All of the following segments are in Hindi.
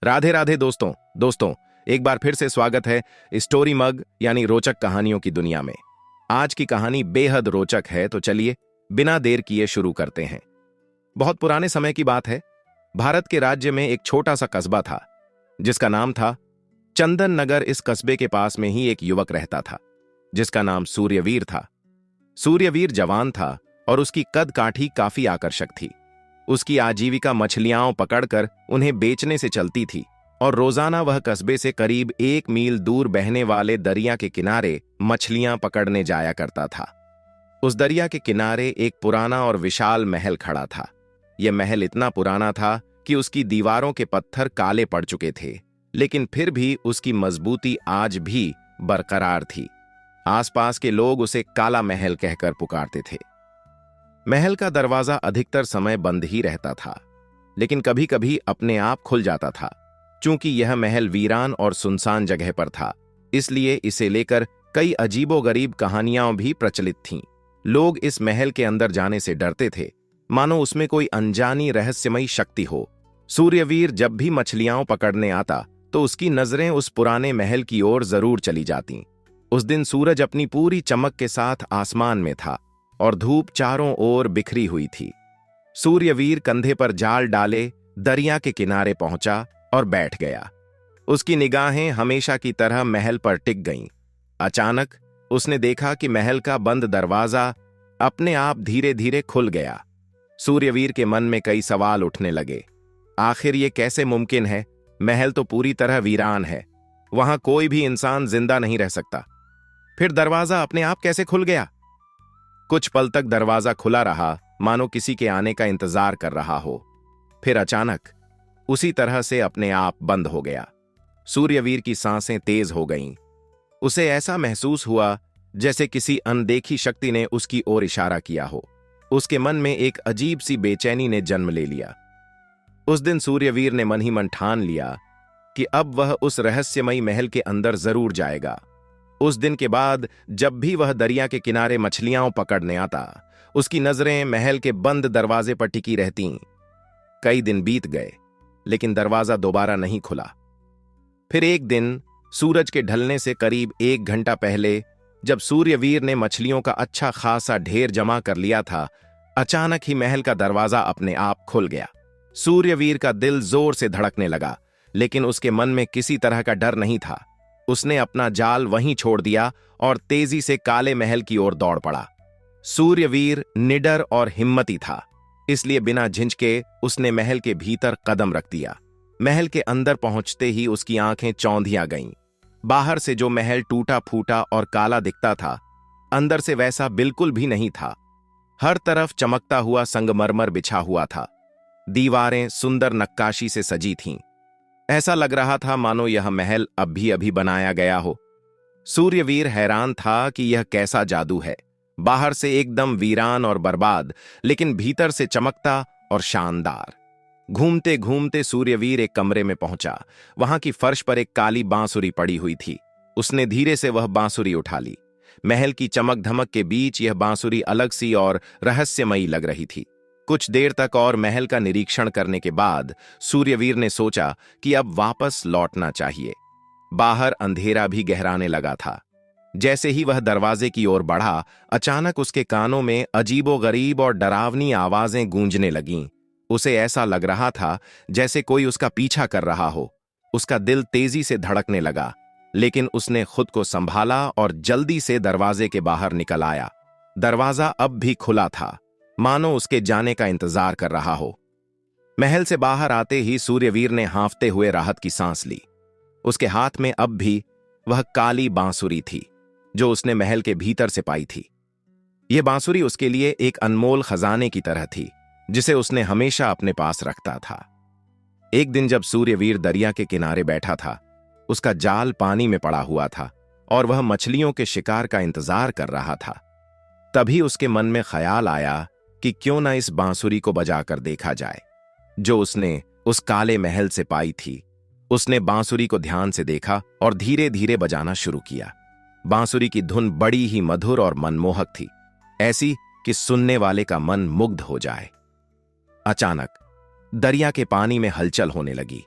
राधे राधे दोस्तों एक बार फिर से स्वागत है स्टोरी मग यानी रोचक कहानियों की दुनिया में। आज की कहानी बेहद रोचक है, तो चलिए बिना देर किए शुरू करते हैं। बहुत पुराने समय की बात है। भारत के राज्य में एक छोटा सा कस्बा था जिसका नाम था चंदन नगर। इस कस्बे के पास में ही एक युवक रहता था जिसका नाम सूर्यवीर था। सूर्यवीर जवान था और उसकी कद काठी काफी आकर्षक थी। उसकी आजीविका मछलियां पकड़कर उन्हें बेचने से चलती थी और रोजाना वह कस्बे से करीब 1 मील दूर बहने वाले दरिया के किनारे मछलियां पकड़ने जाया करता था। उस दरिया के किनारे एक पुराना और विशाल महल खड़ा था। यह महल इतना पुराना था कि उसकी दीवारों के पत्थर काले पड़ चुके थे, लेकिन फिर भी उसकी मजबूती आज भी बरकरार थी। आसपास के लोग उसे काला महल कहकर पुकारते थे। महल का दरवाजा अधिकतर समय बंद ही रहता था, लेकिन कभी कभी अपने आप खुल जाता था। चूंकि यह महल वीरान और सुनसान जगह पर था, इसलिए इसे लेकर कई अजीबोगरीब कहानियां भी प्रचलित थीं। लोग इस महल के अंदर जाने से डरते थे, मानो उसमें कोई अनजानी रहस्यमयी शक्ति हो। सूर्यवीर जब भी मछलियां पकड़ने आता तो उसकी नजरें उस पुराने महल की ओर जरूर चली जातीं। उस दिन सूरज अपनी पूरी चमक के साथ आसमान में था और धूप चारों ओर बिखरी हुई थी। सूर्यवीर कंधे पर जाल डाले दरिया के किनारे पहुंचा और बैठ गया। उसकी निगाहें हमेशा की तरह महल पर टिक गईं। अचानक उसने देखा कि महल का बंद दरवाजा अपने आप धीरे धीरे खुल गया। सूर्यवीर के मन में कई सवाल उठने लगे। आखिर ये कैसे मुमकिन है? महल तो पूरी तरह वीरान है, वहां कोई भी इंसान जिंदा नहीं रह सकता। फिर दरवाजा अपने आप कैसे खुल गया? कुछ पल तक दरवाजा खुला रहा, मानो किसी के आने का इंतजार कर रहा हो। फिर अचानक उसी तरह से अपने आप बंद हो गया। सूर्यवीर की सांसें तेज हो गईं। उसे ऐसा महसूस हुआ जैसे किसी अनदेखी शक्ति ने उसकी ओर इशारा किया हो। उसके मन में एक अजीब सी बेचैनी ने जन्म ले लिया। उस दिन सूर्यवीर ने मन ही मन ठान लिया कि अब वह उस रहस्यमयी महल के अंदर जरूर जाएगा। उस दिन के बाद जब भी वह दरिया के किनारे मछलियां पकड़ने आता, उसकी नजरें महल के बंद दरवाजे पर टिकी रहतीं। कई दिन बीत गए, लेकिन दरवाजा दोबारा नहीं खुला। फिर एक दिन सूरज के ढलने से करीब 1 घंटा पहले, जब सूर्यवीर ने मछलियों का अच्छा खासा ढेर जमा कर लिया था, अचानक ही महल का दरवाजा अपने आप खुल गया। सूर्यवीर का दिल जोर से धड़कने लगा, लेकिन उसके मन में किसी तरह का डर नहीं था। उसने अपना जाल वहीं छोड़ दिया और तेजी से काले महल की ओर दौड़ पड़ा। सूर्यवीर निडर और हिम्मती था, इसलिए बिना झिझके उसने महल के भीतर कदम रख दिया। महल के अंदर पहुंचते ही उसकी आंखें चौंधिया गईं। बाहर से जो महल टूटा फूटा और काला दिखता था, अंदर से वैसा बिल्कुल भी नहीं था। हर तरफ चमकता हुआ संगमरमर बिछा हुआ था। दीवारें सुंदर नक्काशी से सजी थीं। ऐसा लग रहा था मानो यह महल अभी अभी बनाया गया हो। सूर्यवीर हैरान था कि यह कैसा जादू है। बाहर से एकदम वीरान और बर्बाद, लेकिन भीतर से चमकता और शानदार। घूमते घूमते सूर्यवीर एक कमरे में पहुंचा। वहां की फर्श पर एक काली बांसुरी पड़ी हुई थी। उसने धीरे से वह बांसुरी उठा ली। महल की चमक धमक के बीच यह बांसुरी अलग सी और रहस्यमयी लग रही थी। कुछ देर तक और महल का निरीक्षण करने के बाद सूर्यवीर ने सोचा कि अब वापस लौटना चाहिए। बाहर अंधेरा भी गहराने लगा था। जैसे ही वह दरवाजे की ओर बढ़ा, अचानक उसके कानों में अजीबोगरीब और डरावनी आवाजें गूंजने लगीं। उसे ऐसा लग रहा था जैसे कोई उसका पीछा कर रहा हो। उसका दिल तेजी से धड़कने लगा, लेकिन उसने खुद को संभाला और जल्दी से दरवाजे के बाहर निकल आया। दरवाजा अब भी खुला था, मानो उसके जाने का इंतजार कर रहा हो। महल से बाहर आते ही सूर्यवीर ने हांफते हुए राहत की सांस ली। उसके हाथ में अब भी वह काली बांसुरी थी जो उसने महल के भीतर से पाई थी। यह बांसुरी उसके लिए एक अनमोल खजाने की तरह थी, जिसे उसने हमेशा अपने पास रखता था। एक दिन जब सूर्यवीर दरिया के किनारे बैठा था, उसका जाल पानी में पड़ा हुआ था और वह मछलियों के शिकार का इंतजार कर रहा था। तभी उसके मन में ख्याल आया कि क्यों ना इस बांसुरी को बजाकर देखा जाए जो उसने उस काले महल से पाई थी। उसने बांसुरी को ध्यान से देखा और धीरे धीरे बजाना शुरू किया। बांसुरी की धुन बड़ी ही मधुर और मनमोहक थी, ऐसी कि सुनने वाले का मन मुग्ध हो जाए। अचानक दरिया के पानी में हलचल होने लगी।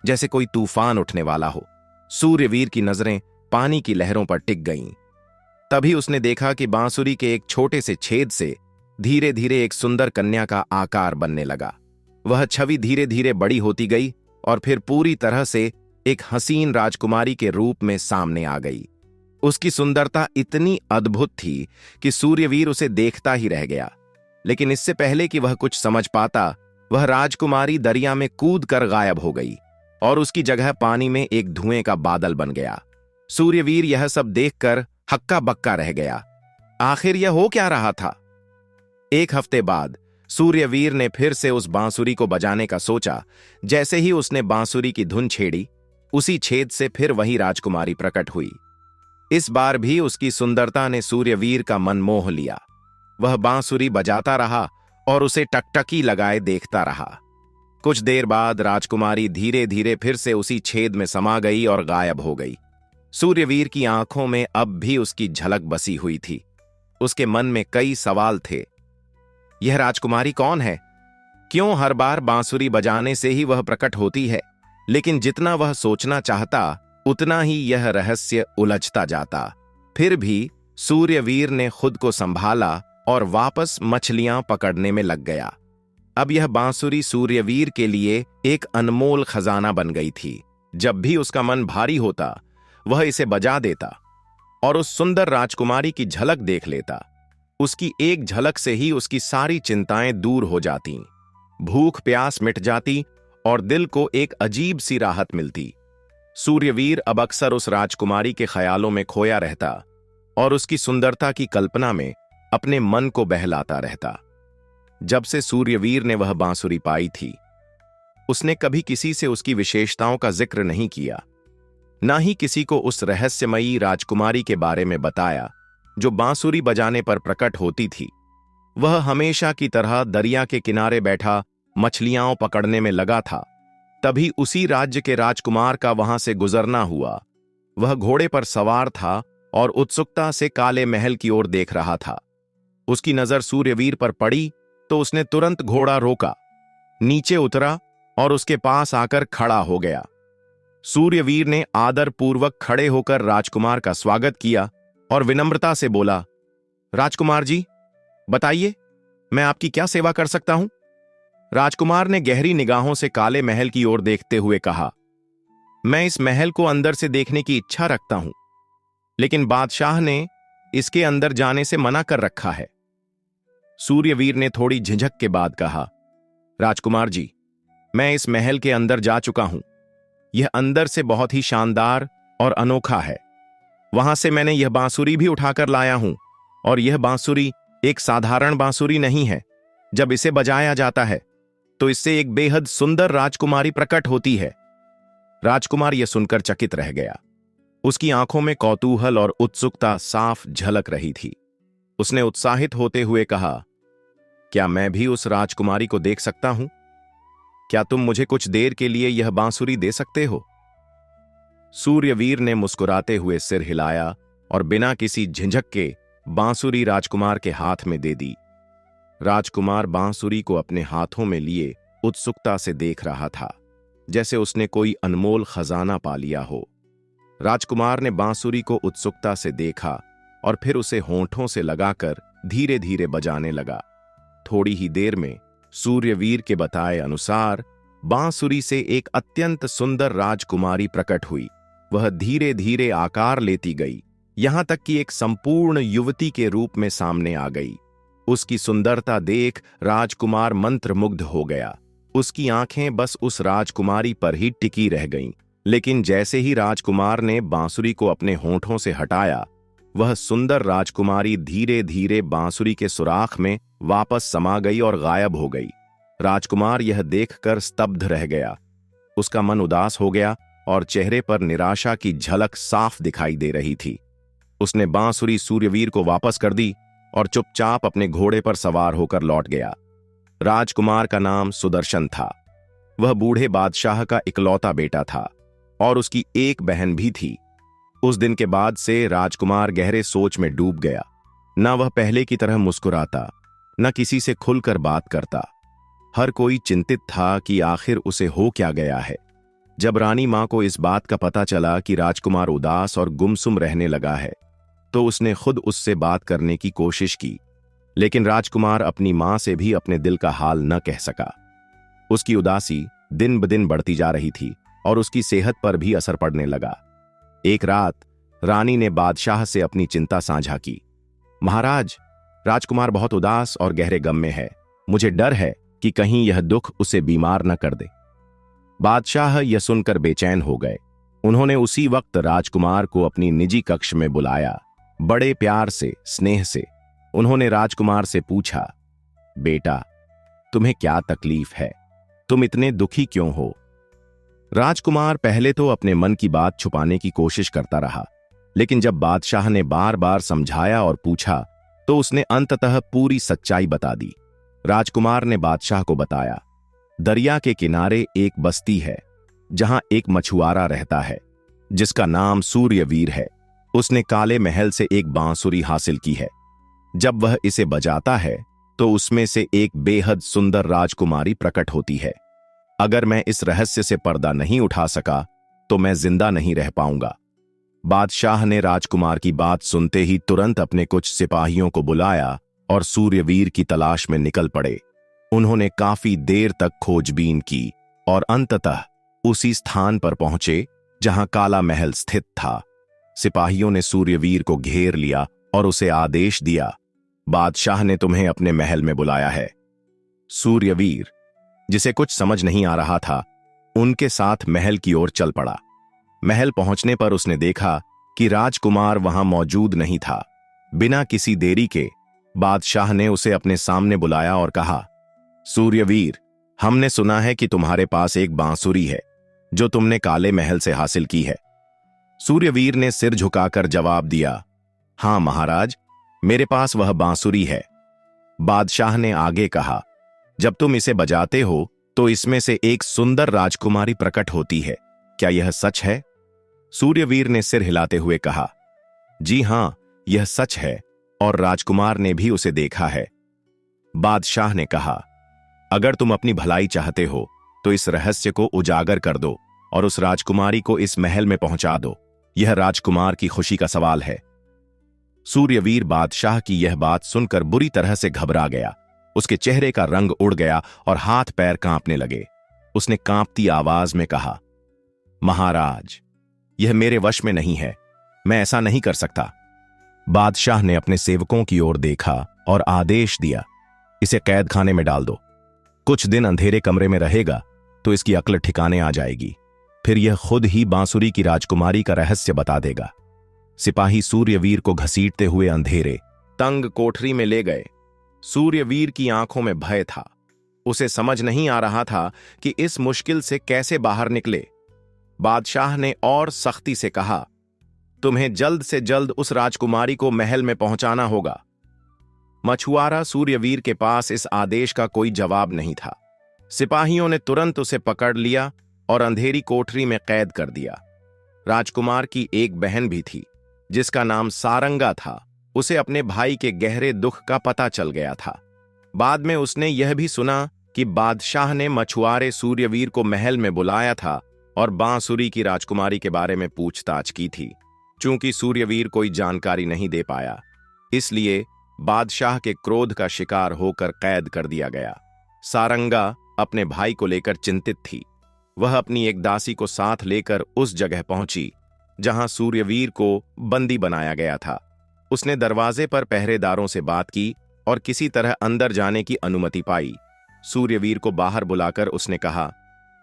जैसे कोई तूफान उठने वाला हो। सूर्यवीर की नजरें पानी की लहरों पर टिक गईं। तभी उसने देखा कि बांसुरी के एक छोटे से छेद से धीरे धीरे एक सुंदर कन्या का आकार बनने लगा। वह छवि धीरे धीरे बड़ी होती गई और फिर पूरी तरह से एक हसीन राजकुमारी के रूप में सामने आ गई। उसकी सुंदरता इतनी अद्भुत थी कि सूर्यवीर उसे देखता ही रह गया। लेकिन इससे पहले कि वह कुछ समझ पाता, वह राजकुमारी दरिया में कूद कर गायब हो गई और उसकी जगह पानी में एक धुएं का बादल बन गया। सूर्यवीर यह सब देखकर हक्का बक्का रह गया। आखिर यह हो क्या रहा था? एक हफ्ते बाद सूर्यवीर ने फिर से उस बांसुरी को बजाने का सोचा। जैसे ही उसने बांसुरी की धुन छेड़ी, उसी छेद से फिर वही राजकुमारी प्रकट हुई। इस बार भी उसकी सुंदरता ने सूर्यवीर का मन मोह लिया। वह बांसुरी बजाता रहा और उसे टकटकी लगाए देखता रहा। कुछ देर बाद राजकुमारी धीरे धीरे फिर से उसी छेद में समा गई और गायब हो गई। सूर्यवीर की आंखों में अब भी उसकी झलक बसी हुई थी। उसके मन में कई सवाल थे। यह राजकुमारी कौन है? क्यों हर बार बांसुरी बजाने से ही वह प्रकट होती है? लेकिन जितना वह सोचना चाहता, उतना ही यह रहस्य उलझता जाता। फिर भी सूर्यवीर ने खुद को संभाला और वापस मछलियां पकड़ने में लग गया। अब यह बांसुरी सूर्यवीर के लिए एक अनमोल खजाना बन गई थी। जब भी उसका मन भारी होता, वह इसे बजा देता और उस सुंदर राजकुमारी की झलक देख लेता। उसकी एक झलक से ही उसकी सारी चिंताएं दूर हो जातीं, भूख प्यास मिट जाती और दिल को एक अजीब सी राहत मिलती। सूर्यवीर अब अक्सर उस राजकुमारी के ख्यालों में खोया रहता और उसकी सुंदरता की कल्पना में अपने मन को बहलाता रहता। जब से सूर्यवीर ने वह बांसुरी पाई थी, उसने कभी किसी से उसकी विशेषताओं का जिक्र नहीं किया, ना ही किसी को उस रहस्यमयी राजकुमारी के बारे में बताया जो बांसुरी बजाने पर प्रकट होती थी। वह हमेशा की तरह दरिया के किनारे बैठा मछलियां पकड़ने में लगा था। तभी उसी राज्य के राजकुमार का वहां से गुजरना हुआ। वह घोड़े पर सवार था और उत्सुकता से काले महल की ओर देख रहा था। उसकी नजर सूर्यवीर पर पड़ी तो उसने तुरंत घोड़ा रोका, नीचे उतरा और उसके पास आकर खड़ा हो गया। सूर्यवीर ने आदरपूर्वक खड़े होकर राजकुमार का स्वागत किया और विनम्रता से बोला, राजकुमार जी, बताइए, मैं आपकी क्या सेवा कर सकता हूं? राजकुमार ने गहरी निगाहों से काले महल की ओर देखते हुए कहा, मैं इस महल को अंदर से देखने की इच्छा रखता हूं, लेकिन बादशाह ने इसके अंदर जाने से मना कर रखा है। सूर्यवीर ने थोड़ी झिझक के बाद कहा, राजकुमार जी, मैं इस महल के अंदर जा चुका हूं। यह अंदर से बहुत ही शानदार और अनोखा है। वहां से मैंने यह बांसुरी भी उठाकर लाया हूं और यह बांसुरी एक साधारण बांसुरी नहीं है। जब इसे बजाया जाता है तो इससे एक बेहद सुंदर राजकुमारी प्रकट होती है। राजकुमार यह सुनकर चकित रह गया। उसकी आंखों में कौतूहल और उत्सुकता साफ झलक रही थी। उसने उत्साहित होते हुए कहा, क्या मैं भी उस राजकुमारी को देख सकता हूं? क्या तुम मुझे कुछ देर के लिए यह बांसुरी दे सकते हो? सूर्यवीर ने मुस्कुराते हुए सिर हिलाया और बिना किसी झिझक के बांसुरी राजकुमार के हाथ में दे दी। राजकुमार बांसुरी को अपने हाथों में लिए उत्सुकता से देख रहा था, जैसे उसने कोई अनमोल खजाना पा लिया हो। राजकुमार ने बांसुरी को उत्सुकता से देखा और फिर उसे होंठों से लगाकर धीरे धीरे बजाने लगा। थोड़ी ही देर में सूर्यवीर के बताए अनुसार बांसुरी से एक अत्यंत सुंदर राजकुमारी प्रकट हुई। वह धीरे धीरे आकार लेती गई, यहां तक कि एक संपूर्ण युवती के रूप में सामने आ गई। उसकी सुंदरता देख राजकुमार मंत्रमुग्ध हो गया। उसकी आंखें बस उस राजकुमारी पर ही टिकी रह गईं। लेकिन जैसे ही राजकुमार ने बांसुरी को अपने होंठों से हटाया, वह सुंदर राजकुमारी धीरे धीरे बांसुरी के सुराख में वापस समा गई और गायब हो गई। राजकुमार यह देखकर स्तब्ध रह गया। उसका मन उदास हो गया और चेहरे पर निराशा की झलक साफ दिखाई दे रही थी। उसने बांसुरी सूर्यवीर को वापस कर दी और चुपचाप अपने घोड़े पर सवार होकर लौट गया। राजकुमार का नाम सुदर्शन था। वह बूढ़े बादशाह का इकलौता बेटा था और उसकी एक बहन भी थी। उस दिन के बाद से राजकुमार गहरे सोच में डूब गया। न वह पहले की तरह मुस्कुराता, न किसी से खुलकर बात करता। हर कोई चिंतित था कि आखिर उसे हो क्या गया है। जब रानी मां को इस बात का पता चला कि राजकुमार उदास और गुमसुम रहने लगा है, तो उसने खुद उससे बात करने की कोशिश की, लेकिन राजकुमार अपनी मां से भी अपने दिल का हाल न कह सका। उसकी उदासी दिन ब दिन बढ़ती जा रही थी और उसकी सेहत पर भी असर पड़ने लगा। एक रात रानी ने बादशाह से अपनी चिंता साझा की। महाराज, राजकुमार बहुत उदास और गहरे गम में है। मुझे डर है कि कहीं यह दुख उसे बीमार न कर दे। बादशाह यह सुनकर बेचैन हो गए। उन्होंने उसी वक्त राजकुमार को अपनी निजी कक्ष में बुलाया। बड़े प्यार से, स्नेह से उन्होंने राजकुमार से पूछा, बेटा, तुम्हें क्या तकलीफ है? तुम इतने दुखी क्यों हो? राजकुमार पहले तो अपने मन की बात छुपाने की कोशिश करता रहा, लेकिन जब बादशाह ने बार बार समझाया और पूछा तो उसने अंततः पूरी सच्चाई बता दी। राजकुमार ने बादशाह को बताया, दरिया के किनारे एक बस्ती है जहां एक मछुआरा रहता है जिसका नाम सूर्यवीर है। उसने काले महल से एक बांसुरी हासिल की है। जब वह इसे बजाता है तो उसमें से एक बेहद सुंदर राजकुमारी प्रकट होती है। अगर मैं इस रहस्य से पर्दा नहीं उठा सका तो मैं जिंदा नहीं रह पाऊंगा। बादशाह ने राजकुमार की बात सुनते ही तुरंत अपने कुछ सिपाहियों को बुलाया और सूर्यवीर की तलाश में निकल पड़े। उन्होंने काफी देर तक खोजबीन की और अंततः उसी स्थान पर पहुंचे जहां काला महल स्थित था। सिपाहियों ने सूर्यवीर को घेर लिया और उसे आदेश दिया, बादशाह ने तुम्हें अपने महल में बुलाया है। सूर्यवीर, जिसे कुछ समझ नहीं आ रहा था, उनके साथ महल की ओर चल पड़ा। महल पहुंचने पर उसने देखा कि राजकुमार वहां मौजूद नहीं था। बिना किसी देरी के बादशाह ने उसे अपने सामने बुलाया और कहा, सूर्यवीर, हमने सुना है कि तुम्हारे पास एक बांसुरी है जो तुमने काले महल से हासिल की है। सूर्यवीर ने सिर झुकाकर जवाब दिया, हां महाराज, मेरे पास वह बांसुरी है। बादशाह ने आगे कहा, जब तुम इसे बजाते हो तो इसमें से एक सुंदर राजकुमारी प्रकट होती है, क्या यह सच है? सूर्यवीर ने सिर हिलाते हुए कहा, जी हां, यह सच है और राजकुमार ने भी उसे देखा है। बादशाह ने कहा, अगर तुम अपनी भलाई चाहते हो तो इस रहस्य को उजागर कर दो और उस राजकुमारी को इस महल में पहुंचा दो। यह राजकुमार की खुशी का सवाल है। सूर्यवीर बादशाह की यह बात सुनकर बुरी तरह से घबरा गया। उसके चेहरे का रंग उड़ गया और हाथ पैर कांपने लगे। उसने कांपती आवाज में कहा, महाराज, यह मेरे वश में नहीं है, मैं ऐसा नहीं कर सकता। बादशाह ने अपने सेवकों की ओर देखा और आदेश दिया, इसे कैद खाने में डाल दो। कुछ दिन अंधेरे कमरे में रहेगा तो इसकी अक्ल ठिकाने आ जाएगी। फिर यह खुद ही बांसुरी की राजकुमारी का रहस्य बता देगा। सिपाही सूर्यवीर को घसीटते हुए अंधेरे तंग कोठरी में ले गए। सूर्यवीर की आंखों में भय था। उसे समझ नहीं आ रहा था कि इस मुश्किल से कैसे बाहर निकले। बादशाह ने और सख्ती से कहा, तुम्हें जल्द से जल्द उस राजकुमारी को महल में पहुंचाना होगा। मछुआरा सूर्यवीर के पास इस आदेश का कोई जवाब नहीं था। सिपाहियों ने तुरंत उसे पकड़ लिया और अंधेरी कोठरी में कैद कर दिया। राजकुमार की एक बहन भी थी जिसका नाम सारंगा था। उसे अपने भाई के गहरे दुख का पता चल गया था। बाद में उसने यह भी सुना कि बादशाह ने मछुआरे सूर्यवीर को महल में बुलाया था और बांसुरी की राजकुमारी के बारे में पूछताछ की थी। चूंकि सूर्यवीर कोई जानकारी नहीं दे पाया, इसलिए बादशाह के क्रोध का शिकार होकर कैद कर दिया गया। सारंगा अपने भाई को लेकर चिंतित थी। वह अपनी एक दासी को साथ लेकर उस जगह पहुंची जहां सूर्यवीर को बंदी बनाया गया था। उसने दरवाजे पर पहरेदारों से बात की और किसी तरह अंदर जाने की अनुमति पाई। सूर्यवीर को बाहर बुलाकर उसने कहा,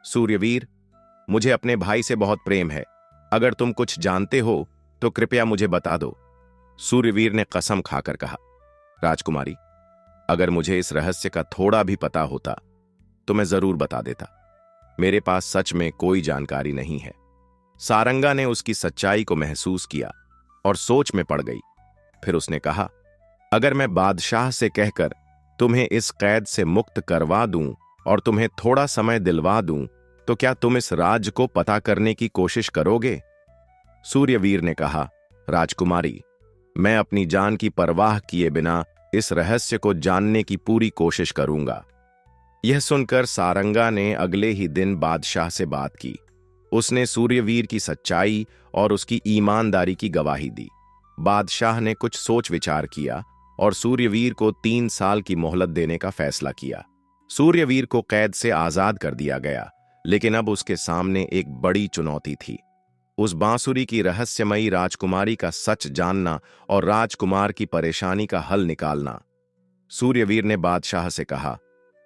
सूर्यवीर, मुझे अपने भाई से बहुत प्रेम है। अगर तुम कुछ जानते हो तो कृपया मुझे बता दो। सूर्यवीर ने कसम खाकर कहा, राजकुमारी, अगर मुझे इस रहस्य का थोड़ा भी पता होता तो मैं जरूर बता देता। मेरे पास सच में कोई जानकारी नहीं है। सारंगा ने उसकी सच्चाई को महसूस किया और सोच में पड़ गई। फिर उसने कहा, अगर मैं बादशाह से कहकर तुम्हें इस कैद से मुक्त करवा दूं और तुम्हें थोड़ा समय दिलवा दूं तो क्या तुम इस राज को पता करने की कोशिश करोगे? सूर्यवीर ने कहा, राजकुमारी, मैं अपनी जान की परवाह किए बिना इस रहस्य को जानने की पूरी कोशिश करूंगा। यह सुनकर सारंगा ने अगले ही दिन बादशाह से बात की। उसने सूर्यवीर की सच्चाई और उसकी ईमानदारी की गवाही दी। बादशाह ने कुछ सोच विचार किया और सूर्यवीर को 3 साल की मोहलत देने का फैसला किया। सूर्यवीर को कैद से आजाद कर दिया गया, लेकिन अब उसके सामने एक बड़ी चुनौती थी। उस बांसुरी की रहस्यमयी राजकुमारी का सच जानना और राजकुमार की परेशानी का हल निकालना। सूर्यवीर ने बादशाह से कहा,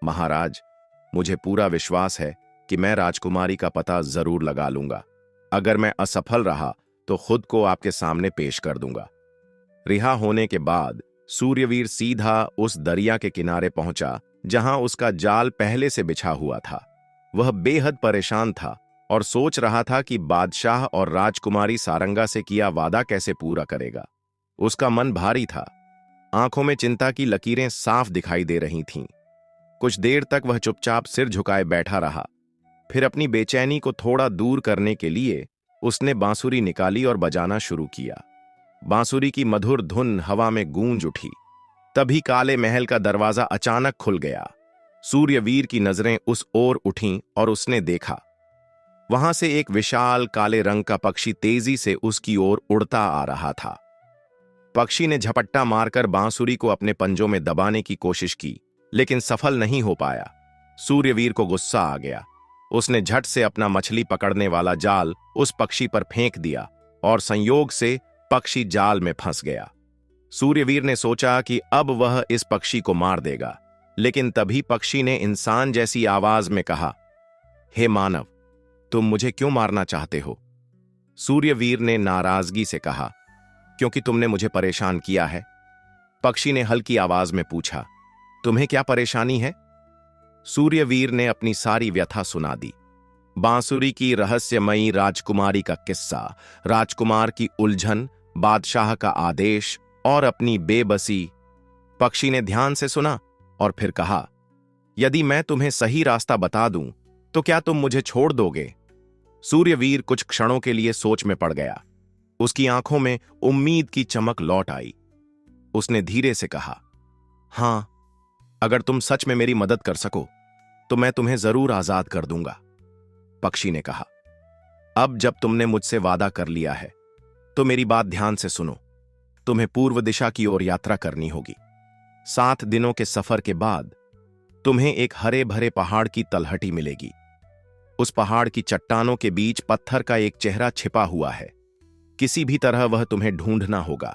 महाराज, मुझे पूरा विश्वास है कि मैं राजकुमारी का पता जरूर लगा लूंगा। अगर मैं असफल रहा तो खुद को आपके सामने पेश कर दूंगा। रिहा होने के बाद सूर्यवीर सीधा उस दरिया के किनारे पहुंचा जहां उसका जाल पहले से बिछा हुआ था। वह बेहद परेशान था और सोच रहा था कि बादशाह और राजकुमारी सारंगा से किया वादा कैसे पूरा करेगा। उसका मन भारी था, आंखों में चिंता की लकीरें साफ दिखाई दे रही थीं। कुछ देर तक वह चुपचाप सिर झुकाए बैठा रहा। फिर अपनी बेचैनी को थोड़ा दूर करने के लिए उसने बांसुरी निकाली और बजाना शुरू किया। बांसुरी की मधुर धुन हवा में गूंज उठी। तभी काले महल का दरवाजा अचानक खुल गया। सूर्यवीर की नजरें उस ओर उठीं और उसने देखा, वहां से एक विशाल काले रंग का पक्षी तेजी से उसकी ओर उड़ता आ रहा था। पक्षी ने झपट्टा मारकर बांसुरी को अपने पंजों में दबाने की कोशिश की, लेकिन सफल नहीं हो पाया। सूर्यवीर को गुस्सा आ गया। उसने झट से अपना मछली पकड़ने वाला जाल उस पक्षी पर फेंक दिया और संयोग से पक्षी जाल में फंस गया। सूर्यवीर ने सोचा कि अब वह इस पक्षी को मार देगा, लेकिन तभी पक्षी ने इंसान जैसी आवाज में कहा, हे मानव, तुम मुझे क्यों मारना चाहते हो? सूर्यवीर ने नाराजगी से कहा, क्योंकि तुमने मुझे परेशान किया है। पक्षी ने हल्की आवाज में पूछा, तुम्हें क्या परेशानी है? सूर्यवीर ने अपनी सारी व्यथा सुना दी। बांसुरी की रहस्यमयी राजकुमारी का किस्सा, राजकुमार की उलझन, बादशाह का आदेश और अपनी बेबसी। पक्षी ने ध्यान से सुना और फिर कहा, यदि मैं तुम्हें सही रास्ता बता दूं तो क्या तुम मुझे छोड़ दोगे? सूर्यवीर कुछ क्षणों के लिए सोच में पड़ गया। उसकी आंखों में उम्मीद की चमक लौट आई। उसने धीरे से कहा, हां, अगर तुम सच में मेरी मदद कर सको तो मैं तुम्हें जरूर आजाद कर दूंगा। पक्षी ने कहा, अब जब तुमने मुझसे वादा कर लिया है तो मेरी बात ध्यान से सुनो। तुम्हें पूर्व दिशा की ओर यात्रा करनी होगी। 7 दिनों के सफर के बाद तुम्हें एक हरे भरे पहाड़ की तलहटी मिलेगी। उस पहाड़ की चट्टानों के बीच पत्थर का एक चेहरा छिपा हुआ है। किसी भी तरह वह तुम्हें ढूंढना होगा।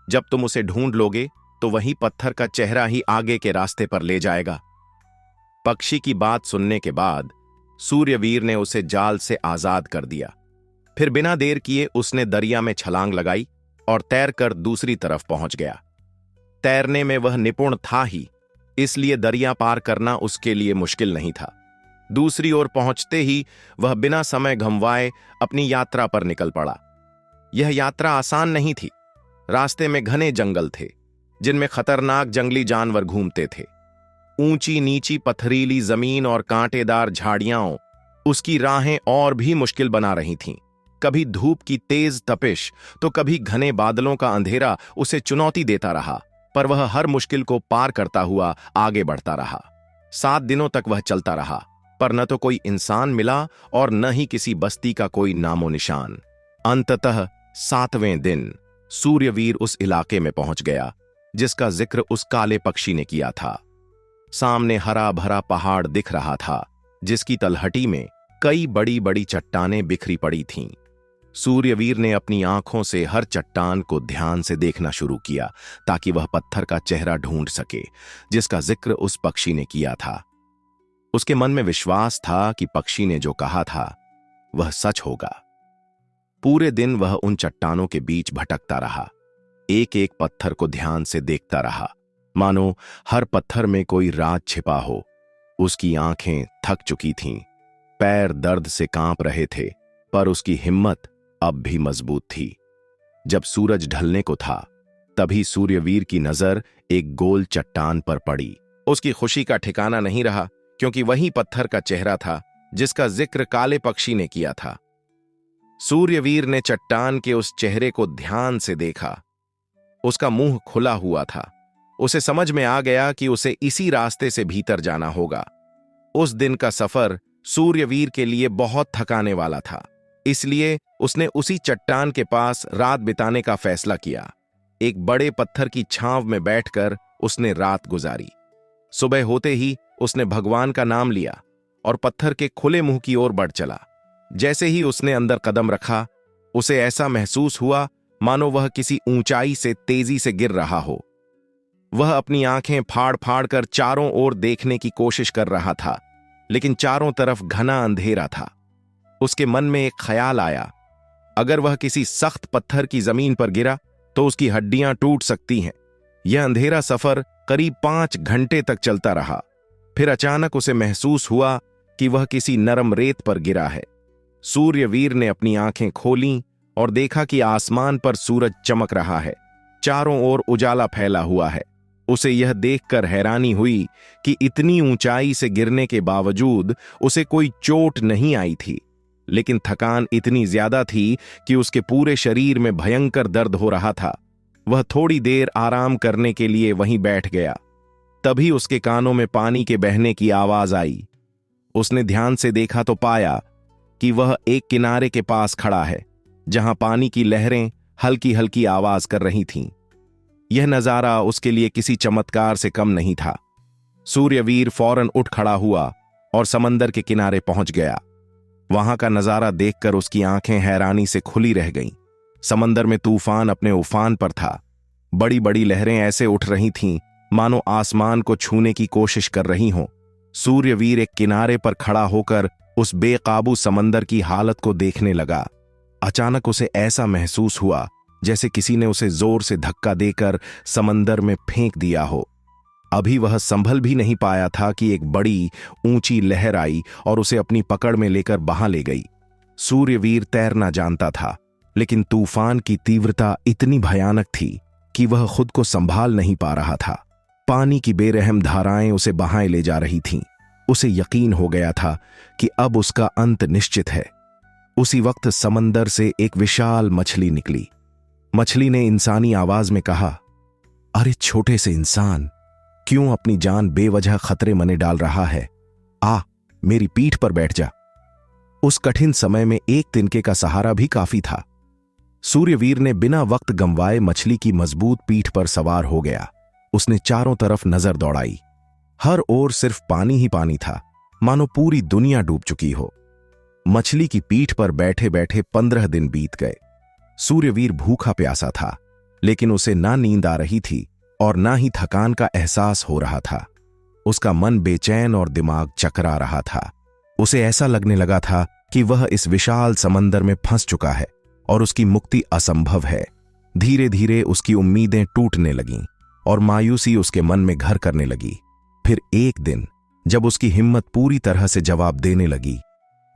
जब तुम उसे ढूंढ लोगे तो वही पत्थर का चेहरा ही आगे के रास्ते पर ले जाएगा। पक्षी की बात सुनने के बाद सूर्यवीर ने उसे जाल से आजाद कर दिया। फिर बिना देर किए उसने दरिया में छलांग लगाई और तैरकर दूसरी तरफ पहुंच गया। तैरने में वह निपुण था ही, इसलिए दरिया पार करना उसके लिए मुश्किल नहीं था। दूसरी ओर पहुंचते ही वह बिना समय गंवाए अपनी यात्रा पर निकल पड़ा। यह यात्रा आसान नहीं थी। रास्ते में घने जंगल थे, जिनमें खतरनाक जंगली जानवर घूमते थे। ऊंची नीची पथरीली जमीन और कांटेदार झाड़ियां उसकी राहें और भी मुश्किल बना रही थीं। कभी धूप की तेज तपिश तो कभी घने बादलों का अंधेरा उसे चुनौती देता रहा, पर वह हर मुश्किल को पार करता हुआ आगे बढ़ता रहा। 7 दिनों तक वह चलता रहा, पर न तो कोई इंसान मिला और न ही किसी बस्ती का कोई नामो निशान। अंततः 7वें दिन सूर्यवीर उस इलाके में पहुंच गया जिसका जिक्र उस काले पक्षी ने किया था। सामने हरा भरा पहाड़ दिख रहा था, जिसकी तलहटी में कई बड़ी बड़ी चट्टानें बिखरी पड़ी थीं। सूर्यवीर ने अपनी आंखों से हर चट्टान को ध्यान से देखना शुरू किया ताकि वह पत्थर का चेहरा ढूंढ सके जिसका जिक्र उस पक्षी ने किया था। उसके मन में विश्वास था कि पक्षी ने जो कहा था वह सच होगा। पूरे दिन वह उन चट्टानों के बीच भटकता रहा, एक एक पत्थर को ध्यान से देखता रहा, मानो हर पत्थर में कोई राज छिपा हो। उसकी आंखें थक चुकी थीं, पैर दर्द से कांप रहे थे, पर उसकी हिम्मत अब भी मजबूत थी। जब सूरज ढलने को था, तभी सूर्यवीर की नजर एक गोल चट्टान पर पड़ी। उसकी खुशी का ठिकाना नहीं रहा, क्योंकि वही पत्थर का चेहरा था जिसका जिक्र काले पक्षी ने किया था। सूर्यवीर ने चट्टान के उस चेहरे को ध्यान से देखा। उसका मुंह खुला हुआ था। उसे समझ में आ गया कि उसे इसी रास्ते से भीतर जाना होगा। उस दिन का सफर सूर्यवीर के लिए बहुत थकाने वाला था, इसलिए उसने उसी चट्टान के पास रात बिताने का फैसला किया। एक बड़े पत्थर की छांव में बैठकर उसने रात गुजारी। सुबह होते ही उसने भगवान का नाम लिया और पत्थर के खुले मुंह की ओर बढ़ चला। जैसे ही उसने अंदर कदम रखा, उसे ऐसा महसूस हुआ मानो वह किसी ऊंचाई से तेजी से गिर रहा हो। वह अपनी आंखें फाड़ फाड़ कर चारों ओर देखने की कोशिश कर रहा था, लेकिन चारों तरफ घना अंधेरा था। उसके मन में एक ख्याल आया, अगर वह किसी सख्त पत्थर की जमीन पर गिरा तो उसकी हड्डियां टूट सकती हैं। यह अंधेरा सफर करीब 5 घंटे तक चलता रहा। फिर अचानक उसे महसूस हुआ कि वह किसी नरम रेत पर गिरा है। सूर्यवीर ने अपनी आंखें खोलीं और देखा कि आसमान पर सूरज चमक रहा है, चारों ओर उजाला फैला हुआ है। उसे यह देखकर हैरानी हुई कि इतनी ऊंचाई से गिरने के बावजूद उसे कोई चोट नहीं आई थी, लेकिन थकान इतनी ज्यादा थी कि उसके पूरे शरीर में भयंकर दर्द हो रहा था। वह थोड़ी देर आराम करने के लिए वहीं बैठ गया। तभी उसके कानों में पानी के बहने की आवाज आई। उसने ध्यान से देखा तो पाया कि वह एक किनारे के पास खड़ा है, जहां पानी की लहरें हल्की हल्की आवाज कर रही थीं। यह नजारा उसके लिए किसी चमत्कार से कम नहीं था। सूर्यवीर फौरन उठ खड़ा हुआ और समंदर के किनारे पहुंच गया। वहां का नजारा देखकर उसकी आंखें हैरानी से खुली रह गईं। समंदर में तूफान अपने उफान पर था। बड़ी बड़ी लहरें ऐसे उठ रही थीं मानो आसमान को छूने की कोशिश कर रही हों। सूर्यवीर एक किनारे पर खड़ा होकर उस बेकाबू समंदर की हालत को देखने लगा। अचानक उसे ऐसा महसूस हुआ जैसे किसी ने उसे जोर से धक्का देकर समंदर में फेंक दिया हो। अभी वह संभल भी नहीं पाया था कि एक बड़ी ऊंची लहर आई और उसे अपनी पकड़ में लेकर बहा ले गई। सूर्यवीर तैरना जानता था, लेकिन तूफान की तीव्रता इतनी भयानक थी कि वह खुद को संभाल नहीं पा रहा था। पानी की बेरहम धाराएं उसे बहाए ले जा रही थीं। उसे यकीन हो गया था कि अब उसका अंत निश्चित है। उसी वक्त समंदर से एक विशाल मछली निकली। मछली ने इंसानी आवाज में कहा, अरे छोटे से इंसान, क्यों अपनी जान बेवजह खतरे में डाल रहा है? आ, मेरी पीठ पर बैठ जा। उस कठिन समय में एक तिनके का सहारा भी काफी था। सूर्यवीर ने बिना वक्त गंवाए मछली की मजबूत पीठ पर सवार हो गया। उसने चारों तरफ नजर दौड़ाई। हर ओर सिर्फ पानी ही पानी था, मानो पूरी दुनिया डूब चुकी हो। मछली की पीठ पर बैठे बैठे 15 दिन बीत गए। सूर्यवीर भूखा प्यासा था, लेकिन उसे ना नींद आ रही थी और ना ही थकान का एहसास हो रहा था। उसका मन बेचैन और दिमाग चकरा रहा था। उसे ऐसा लगने लगा था कि वह इस विशाल समंदर में फंस चुका है और उसकी मुक्ति असंभव है। धीरे धीरे उसकी उम्मीदें टूटने लगीं और मायूसी उसके मन में घर करने लगी। फिर एक दिन जब उसकी हिम्मत पूरी तरह से जवाब देने लगी,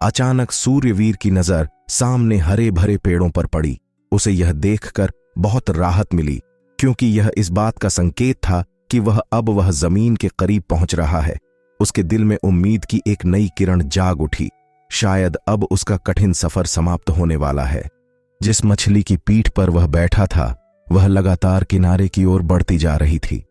अचानक सूर्यवीर की नजर सामने हरे भरे पेड़ों पर पड़ी। उसे यह देखकर बहुत राहत मिली, क्योंकि यह इस बात का संकेत था कि वह जमीन के करीब पहुंच रहा है। उसके दिल में उम्मीद की एक नई किरण जाग उठी। शायद अब उसका कठिन सफर समाप्त होने वाला है। जिस मछली की पीठ पर वह बैठा था, वह लगातार किनारे की ओर बढ़ती जा रही थी।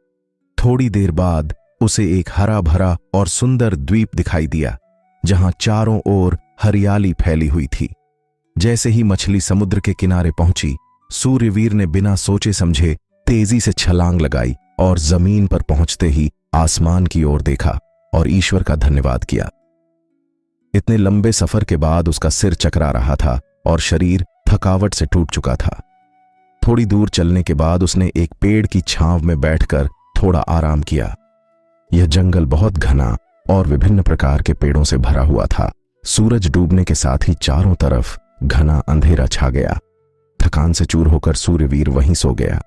थोड़ी देर बाद उसे एक हरा भरा और सुंदर द्वीप दिखाई दिया, जहां चारों ओर हरियाली फैली हुई थी। जैसे ही मछली समुद्र के किनारे पहुंची, सूर्यवीर ने बिना सोचे समझे तेजी से छलांग लगाई और जमीन पर पहुंचते ही आसमान की ओर देखा और ईश्वर का धन्यवाद किया। इतने लंबे सफर के बाद उसका सिर चकरा रहा था और शरीर थकावट से टूट चुका था। थोड़ी दूर चलने के बाद उसने एक पेड़ की छांव में बैठकर थोड़ा आराम किया। यह जंगल बहुत घना और विभिन्न प्रकार के पेड़ों से भरा हुआ था। सूरज डूबने के साथ ही चारों तरफ घना अंधेरा छा गया। थकान से चूर होकर सूर्यवीर वहीं सो गया।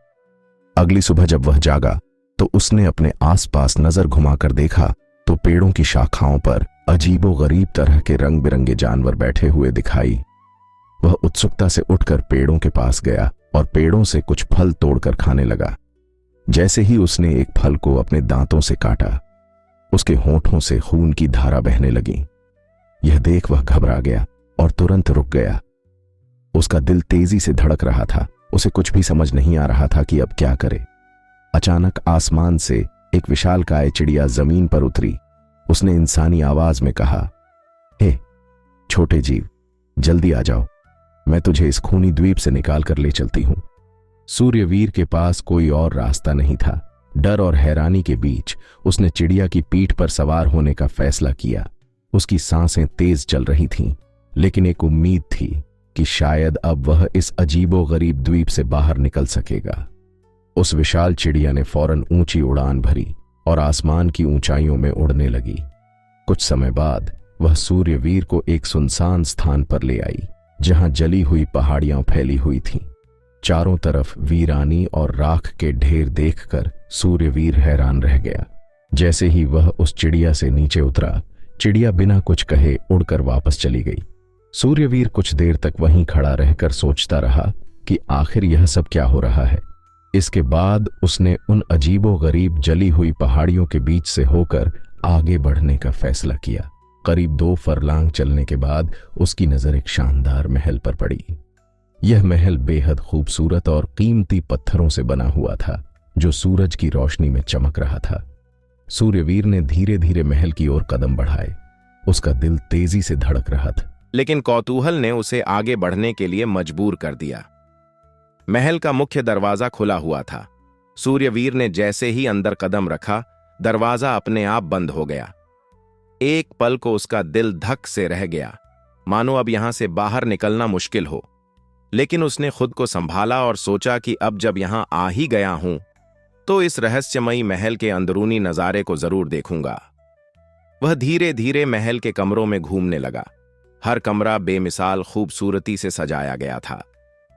अगली सुबह जब वह जागा तो उसने अपने आसपास नजर घुमाकर देखा तो पेड़ों की शाखाओं पर अजीबोगरीब तरह के रंग बिरंगे जानवर बैठे हुए दिखाई। वह उत्सुकता से उठकर पेड़ों के पास गया और पेड़ों से कुछ फल तोड़कर खाने लगा। जैसे ही उसने एक फल को अपने दांतों से काटा, उसके होंठों से खून की धारा बहने लगी। यह देख वह घबरा गया और तुरंत रुक गया। उसका दिल तेजी से धड़क रहा था। उसे कुछ भी समझ नहीं आ रहा था कि अब क्या करे। अचानक आसमान से एक विशालकाय चिड़िया जमीन पर उतरी। उसने इंसानी आवाज में कहा, हे छोटे जीव, जल्दी आ जाओ, मैं तुझे इस खूनी द्वीप से निकाल कर ले चलती हूं। सूर्यवीर के पास कोई और रास्ता नहीं था। डर और हैरानी के बीच उसने चिड़िया की पीठ पर सवार होने का फैसला किया। उसकी सांसें तेज चल रही थीं, लेकिन एक उम्मीद थी कि शायद अब वह इस अजीबोगरीब द्वीप से बाहर निकल सकेगा। उस विशाल चिड़िया ने फौरन ऊंची उड़ान भरी और आसमान की ऊंचाइयों में उड़ने लगी। कुछ समय बाद वह सूर्यवीर को एक सुनसान स्थान पर ले आई, जहां जली हुई पहाड़ियां फैली हुई थीं। चारों तरफ वीरानी और राख के ढेर देखकर सूर्यवीर हैरान रह गया। जैसे ही वह उस चिड़िया से नीचे उतरा, चिड़िया बिना कुछ कहे उड़कर वापस चली गई। सूर्यवीर कुछ देर तक वहीं खड़ा रहकर सोचता रहा कि आखिर यह सब क्या हो रहा है। इसके बाद उसने उन अजीबोगरीब जली हुई पहाड़ियों के बीच से होकर आगे बढ़ने का फैसला किया। करीब 2 फरलांग चलने के बाद उसकी नजर एक शानदार महल पर पड़ी। यह महल बेहद खूबसूरत और कीमती पत्थरों से बना हुआ था, जो सूरज की रोशनी में चमक रहा था। सूर्यवीर ने धीरे धीरे महल की ओर कदम बढ़ाए। उसका दिल तेजी से धड़क रहा था, लेकिन कौतूहल ने उसे आगे बढ़ने के लिए मजबूर कर दिया। महल का मुख्य दरवाजा खुला हुआ था। सूर्यवीर ने जैसे ही अंदर कदम रखा, दरवाजा अपने आप बंद हो गया। एक पल को उसका दिल धक से रह गया, मानो अब यहां से बाहर निकलना मुश्किल हो। लेकिन उसने खुद को संभाला और सोचा कि अब जब यहां आ ही गया हूं, तो इस रहस्यमयी महल के अंदरूनी नजारे को जरूर देखूंगा। वह धीरे धीरे महल के कमरों में घूमने लगा। हर कमरा बेमिसाल खूबसूरती से सजाया गया था।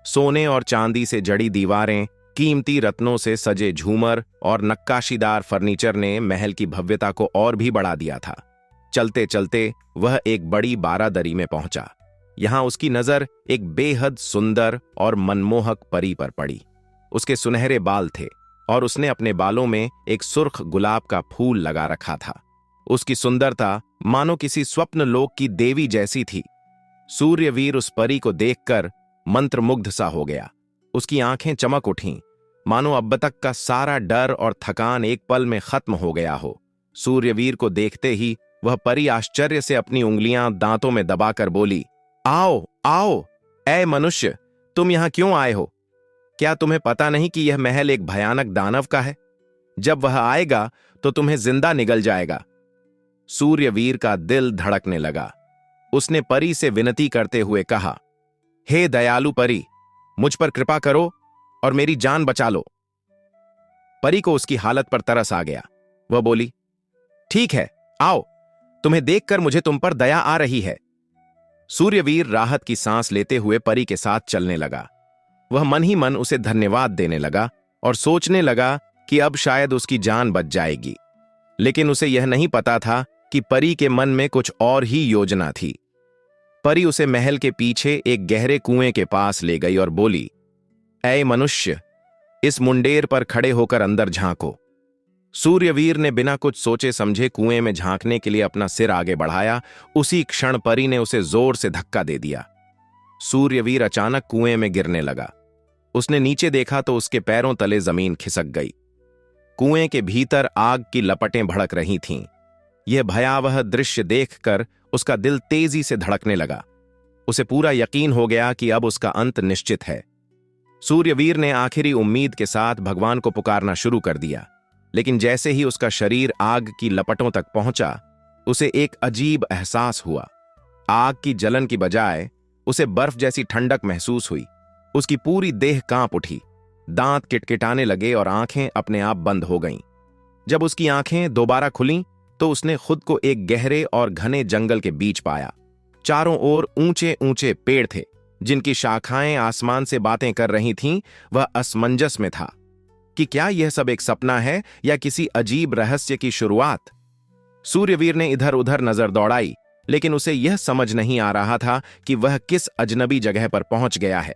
सोने और चांदी से जड़ी दीवारें, कीमती रत्नों से सजे झूमर और नक्काशीदार फर्नीचर ने महल की भव्यता को और भी बढ़ा दिया था। चलते चलते वह एक बड़ी बारादरी में पहुंचा। यहां उसकी नजर एक बेहद सुंदर और मनमोहक परी पर पड़ी। उसके सुनहरे बाल थे और उसने अपने बालों में एक सुर्ख गुलाब का फूल लगा रखा था। उसकी सुंदरता मानो किसी स्वप्न लोक की देवी जैसी थी। सूर्यवीर उस परी को देखकर मंत्रमुग्ध सा हो गया। उसकी आंखें चमक उठीं, मानो अब तक का सारा डर और थकान एक पल में खत्म हो गया हो। सूर्यवीर को देखते ही वह परी आश्चर्य से अपनी उंगलियां दांतों में दबाकर बोली, आओ आओ, ऐ मनुष्य, तुम यहां क्यों आए हो? क्या तुम्हें पता नहीं कि यह महल एक भयानक दानव का है? जब वह आएगा तो तुम्हें जिंदा निगल जाएगा। सूर्यवीर का दिल धड़कने लगा। उसने परी से विनती करते हुए कहा, हे दयालु परी, मुझ पर कृपा करो और मेरी जान बचा लो। परी को उसकी हालत पर तरस आ गया। वह बोली, ठीक है, आओ, तुम्हें देखकर मुझे तुम पर दया आ रही है। सूर्यवीर राहत की सांस लेते हुए परी के साथ चलने लगा। वह मन ही मन उसे धन्यवाद देने लगा और सोचने लगा कि अब शायद उसकी जान बच जाएगी। लेकिन उसे यह नहीं पता था कि परी के मन में कुछ और ही योजना थी। परी उसे महल के पीछे एक गहरे कुएं के पास ले गई और बोली, ऐ मनुष्य, इस मुंडेर पर खड़े होकर अंदर झांको। सूर्यवीर ने बिना कुछ सोचे समझे कुएं में झांकने के लिए अपना सिर आगे बढ़ाया। उसी क्षण परी ने उसे जोर से धक्का दे दिया। सूर्यवीर अचानक कुएं में गिरने लगा। उसने नीचे देखा तो उसके पैरों तले जमीन खिसक गई। कुएं के भीतर आग की लपटें भड़क रही थीं। यह भयावह दृश्य देखकर उसका दिल तेजी से धड़कने लगा। उसे पूरा यकीन हो गया कि अब उसका अंत निश्चित है। सूर्यवीर ने आखिरी उम्मीद के साथ भगवान को पुकारना शुरू कर दिया। लेकिन जैसे ही उसका शरीर आग की लपटों तक पहुंचा, उसे एक अजीब एहसास हुआ। आग की जलन की बजाय उसे बर्फ जैसी ठंडक महसूस हुई। उसकी पूरी देह कांप उठी, दांत किटकिटाने लगे और आंखें अपने आप बंद हो गईं। जब उसकी आंखें दोबारा खुलीं तो उसने खुद को एक गहरे और घने जंगल के बीच पाया। चारों ओर ऊंचे ऊंचे पेड़ थे, जिनकी शाखाएं आसमान से बातें कर रही थीं। वह असमंजस में था कि क्या यह सब एक सपना है या किसी अजीब रहस्य की शुरुआत। सूर्यवीर ने इधर उधर नजर दौड़ाई, लेकिन उसे यह समझ नहीं आ रहा था कि वह किस अजनबी जगह पर पहुंच गया है।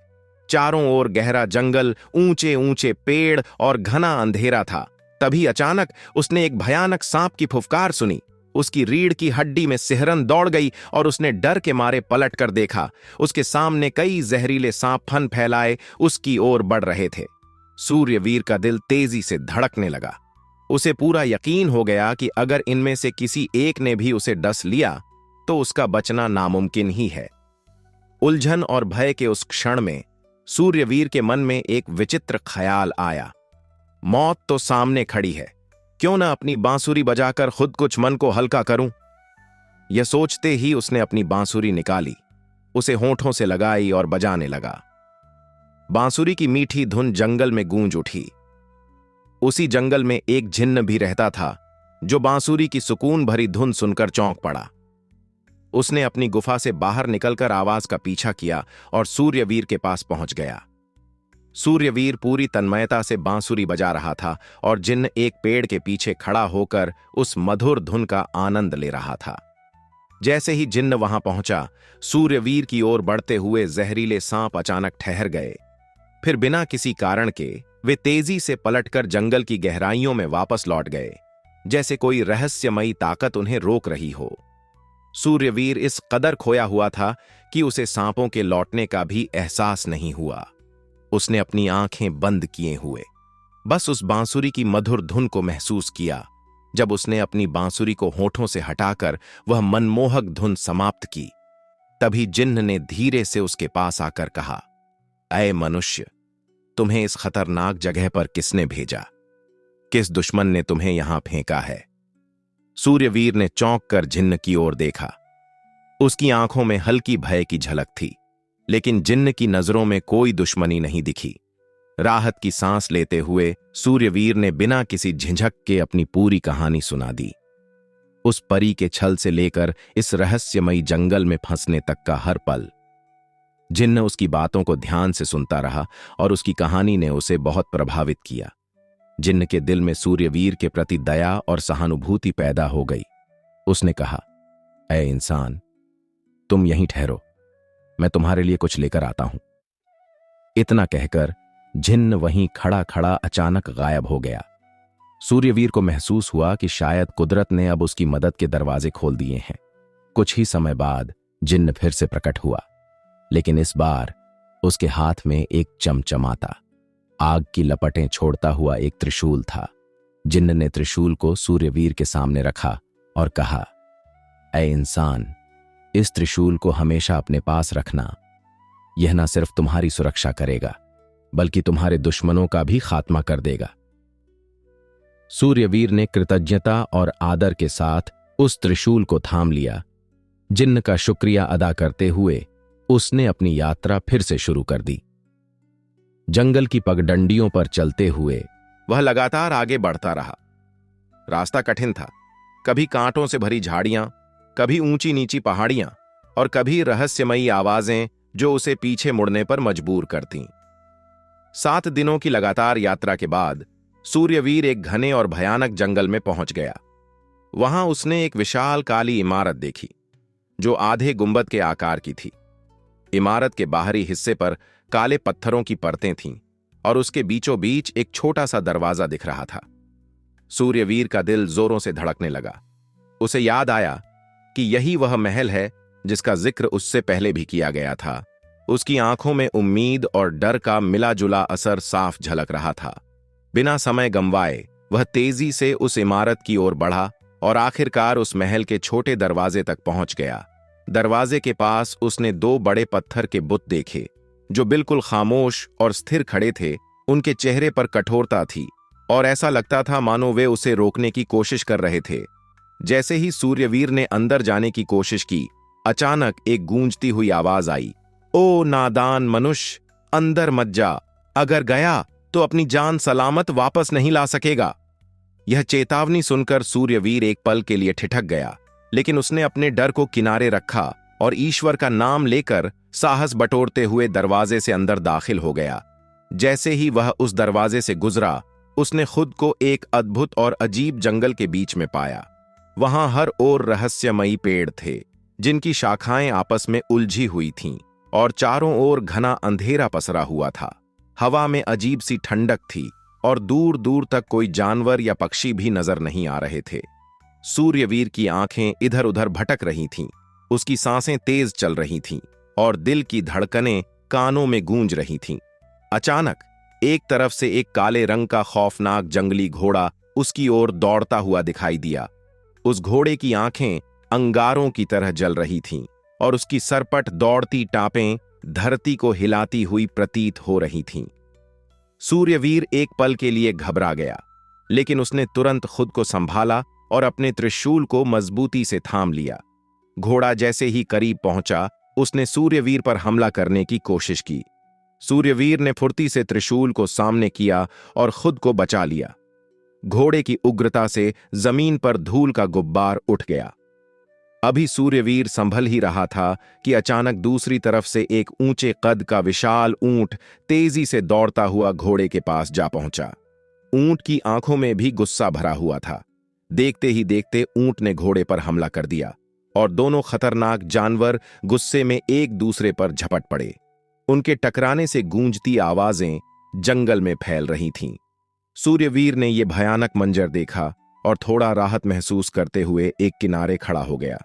चारों ओर गहरा जंगल, ऊंचे ऊंचे पेड़ और घना अंधेरा था। तभी अचानक उसने एक भयानक सांप की फुफकार सुनी। उसकी रीढ़ की हड्डी में सिहरन दौड़ गई और उसने डर के मारे पलट कर देखा। उसके सामने कई जहरीले सांप फन फैलाए उसकी ओर बढ़ रहे थे। सूर्यवीर का दिल तेजी से धड़कने लगा। उसे पूरा यकीन हो गया कि अगर इनमें से किसी एक ने भी उसे डस लिया तो उसका बचना नामुमकिन ही है। उलझन और भय के उस क्षण में सूर्यवीर के मन में एक विचित्र ख्याल आया। मौत तो सामने खड़ी है, क्यों ना अपनी बांसुरी बजाकर खुद कुछ मन को हल्का करूं। यह सोचते ही उसने अपनी बांसुरी निकाली, उसे होंठों से लगाई और बजाने लगा। बांसुरी की मीठी धुन जंगल में गूंज उठी। उसी जंगल में एक जिन्न भी रहता था, जो बांसुरी की सुकून भरी धुन सुनकर चौंक पड़ा। उसने अपनी गुफा से बाहर निकलकर आवाज का पीछा किया और सूर्यवीर के पास पहुंच गया। सूर्यवीर पूरी तन्मयता से बांसुरी बजा रहा था और जिन्न एक पेड़ के पीछे खड़ा होकर उस मधुर धुन का आनंद ले रहा था। जैसे ही जिन्न वहां पहुंचा, सूर्यवीर की ओर बढ़ते हुए जहरीले सांप अचानक ठहर गए। फिर बिना किसी कारण के वे तेजी से पलटकर जंगल की गहराइयों में वापस लौट गए, जैसे कोई रहस्यमयी ताकत उन्हें रोक रही हो। सूर्यवीर इस कदर खोया हुआ था कि उसे सांपों के लौटने का भी एहसास नहीं हुआ। उसने अपनी आंखें बंद किए हुए बस उस बांसुरी की मधुर धुन को महसूस किया। जब उसने अपनी बांसुरी को होठों से हटाकर वह मनमोहक धुन समाप्त की, तभी जिन्न ने धीरे से उसके पास आकर कहा, ऐ मनुष्य, तुम्हें इस खतरनाक जगह पर किसने भेजा? किस दुश्मन ने तुम्हें यहां फेंका है? सूर्यवीर ने चौंक कर जिन्न की ओर देखा। उसकी आंखों में हल्की भय की झलक थी, लेकिन जिन्न की नजरों में कोई दुश्मनी नहीं दिखी। राहत की सांस लेते हुए सूर्यवीर ने बिना किसी झिझक के अपनी पूरी कहानी सुना दी। उस परी के छल से लेकर इस रहस्यमयी जंगल में फंसने तक का हर पल। जिन्न उसकी बातों को ध्यान से सुनता रहा और उसकी कहानी ने उसे बहुत प्रभावित किया। जिन्न के दिल में सूर्यवीर के प्रति दया और सहानुभूति पैदा हो गई। उसने कहा, ऐ इंसान, तुम यहीं ठहरो, मैं तुम्हारे लिए कुछ लेकर आता हूं। इतना कहकर जिन्न वहीं खड़ा खड़ा अचानक गायब हो गया। सूर्यवीर को महसूस हुआ कि शायद कुदरत ने अब उसकी मदद के दरवाजे खोल दिए हैं। कुछ ही समय बाद जिन्न फिर से प्रकट हुआ, लेकिन इस बार उसके हाथ में एक चमचमाता, आग की लपटें छोड़ता हुआ एक त्रिशूल था। जिन्न ने त्रिशूल को सूर्यवीर के सामने रखा और कहा, ऐ इंसान, इस त्रिशूल को हमेशा अपने पास रखना। यह न सिर्फ तुम्हारी सुरक्षा करेगा, बल्कि तुम्हारे दुश्मनों का भी खात्मा कर देगा। सूर्यवीर ने कृतज्ञता और आदर के साथ उस त्रिशूल को थाम लिया। जिन्न का शुक्रिया अदा करते हुए उसने अपनी यात्रा फिर से शुरू कर दी। जंगल की पगडंडियों पर चलते हुए वह लगातार आगे बढ़ता रहा। रास्ता कठिन था, कभी कांटों से भरी झाड़ियां, कभी ऊंची नीची पहाड़ियां और कभी रहस्यमयी आवाजें जो उसे पीछे मुड़ने पर मजबूर करतीं। 7 दिनों की लगातार यात्रा के बाद सूर्यवीर एक घने और भयानक जंगल में पहुंच गया। वहां उसने एक विशाल काली इमारत देखी, जो आधे गुंबद के आकार की थी। इमारत के बाहरी हिस्से पर काले पत्थरों की परतें थीं और उसके बीचों बीच एक छोटा सा दरवाजा दिख रहा था। सूर्यवीर का दिल जोरों से धड़कने लगा। उसे याद आया कि यही वह महल है जिसका जिक्र उससे पहले भी किया गया था। उसकी आंखों में उम्मीद और डर का मिला जुला असर साफ झलक रहा था। बिना समय गंवाए वह तेजी से उस इमारत की ओर बढ़ा और आखिरकार उस महल के छोटे दरवाजे तक पहुंच गया। दरवाजे के पास उसने 2 बड़े पत्थर के बुत देखे, जो बिल्कुल खामोश और स्थिर खड़े थे। उनके चेहरे पर कठोरता थी और ऐसा लगता था मानो वे उसे रोकने की कोशिश कर रहे थे। जैसे ही सूर्यवीर ने अंदर जाने की कोशिश की, अचानक एक गूंजती हुई आवाज आई, ओ नादान मनुष्य, अंदर मत जा। अगर गया तो अपनी जान सलामत वापस नहीं ला सकेगा। यह चेतावनी सुनकर सूर्यवीर एक पल के लिए ठिठक गया, लेकिन उसने अपने डर को किनारे रखा और ईश्वर का नाम लेकर साहस बटोरते हुए दरवाजे से अंदर दाखिल हो गया। जैसे ही वह उस दरवाजे से गुजरा, उसने खुद को एक अद्भुत और अजीब जंगल के बीच में पाया। वहां हर ओर रहस्यमयी पेड़ थे, जिनकी शाखाएं आपस में उलझी हुई थीं और चारों ओर घना अंधेरा पसरा हुआ था। हवा में अजीब सी ठंडक थी और दूर दूर तक कोई जानवर या पक्षी भी नजर नहीं आ रहे थे। सूर्यवीर की आंखें इधर उधर भटक रही थीं, उसकी सांसें तेज चल रही थीं और दिल की धड़कनें कानों में गूंज रही थीं। अचानक एक तरफ से एक काले रंग का खौफनाक जंगली घोड़ा उसकी ओर दौड़ता हुआ दिखाई दिया। उस घोड़े की आंखें अंगारों की तरह जल रही थीं और उसकी सरपट दौड़ती टापें धरती को हिलाती हुई प्रतीत हो रही थीं। सूर्यवीर एक पल के लिए घबरा गया, लेकिन उसने तुरंत खुद को संभाला और अपने त्रिशूल को मजबूती से थाम लिया। घोड़ा जैसे ही करीब पहुंचा, उसने सूर्यवीर पर हमला करने की कोशिश की। सूर्यवीर ने फुर्ती से त्रिशूल को सामने किया और खुद को बचा लिया। घोड़े की उग्रता से जमीन पर धूल का गुब्बार उठ गया। अभी सूर्यवीर संभल ही रहा था कि अचानक दूसरी तरफ से एक ऊंचे कद का विशाल ऊंट तेजी से दौड़ता हुआ घोड़े के पास जा पहुंचा। ऊंट की आंखों में भी गुस्सा भरा हुआ था। देखते ही देखते ऊंट ने घोड़े पर हमला कर दिया और दोनों खतरनाक जानवर गुस्से में एक दूसरे पर झपट पड़े। उनके टकराने से गूंजती आवाजें जंगल में फैल रही थीं। सूर्यवीर ने यह भयानक मंजर देखा और थोड़ा राहत महसूस करते हुए एक किनारे खड़ा हो गया।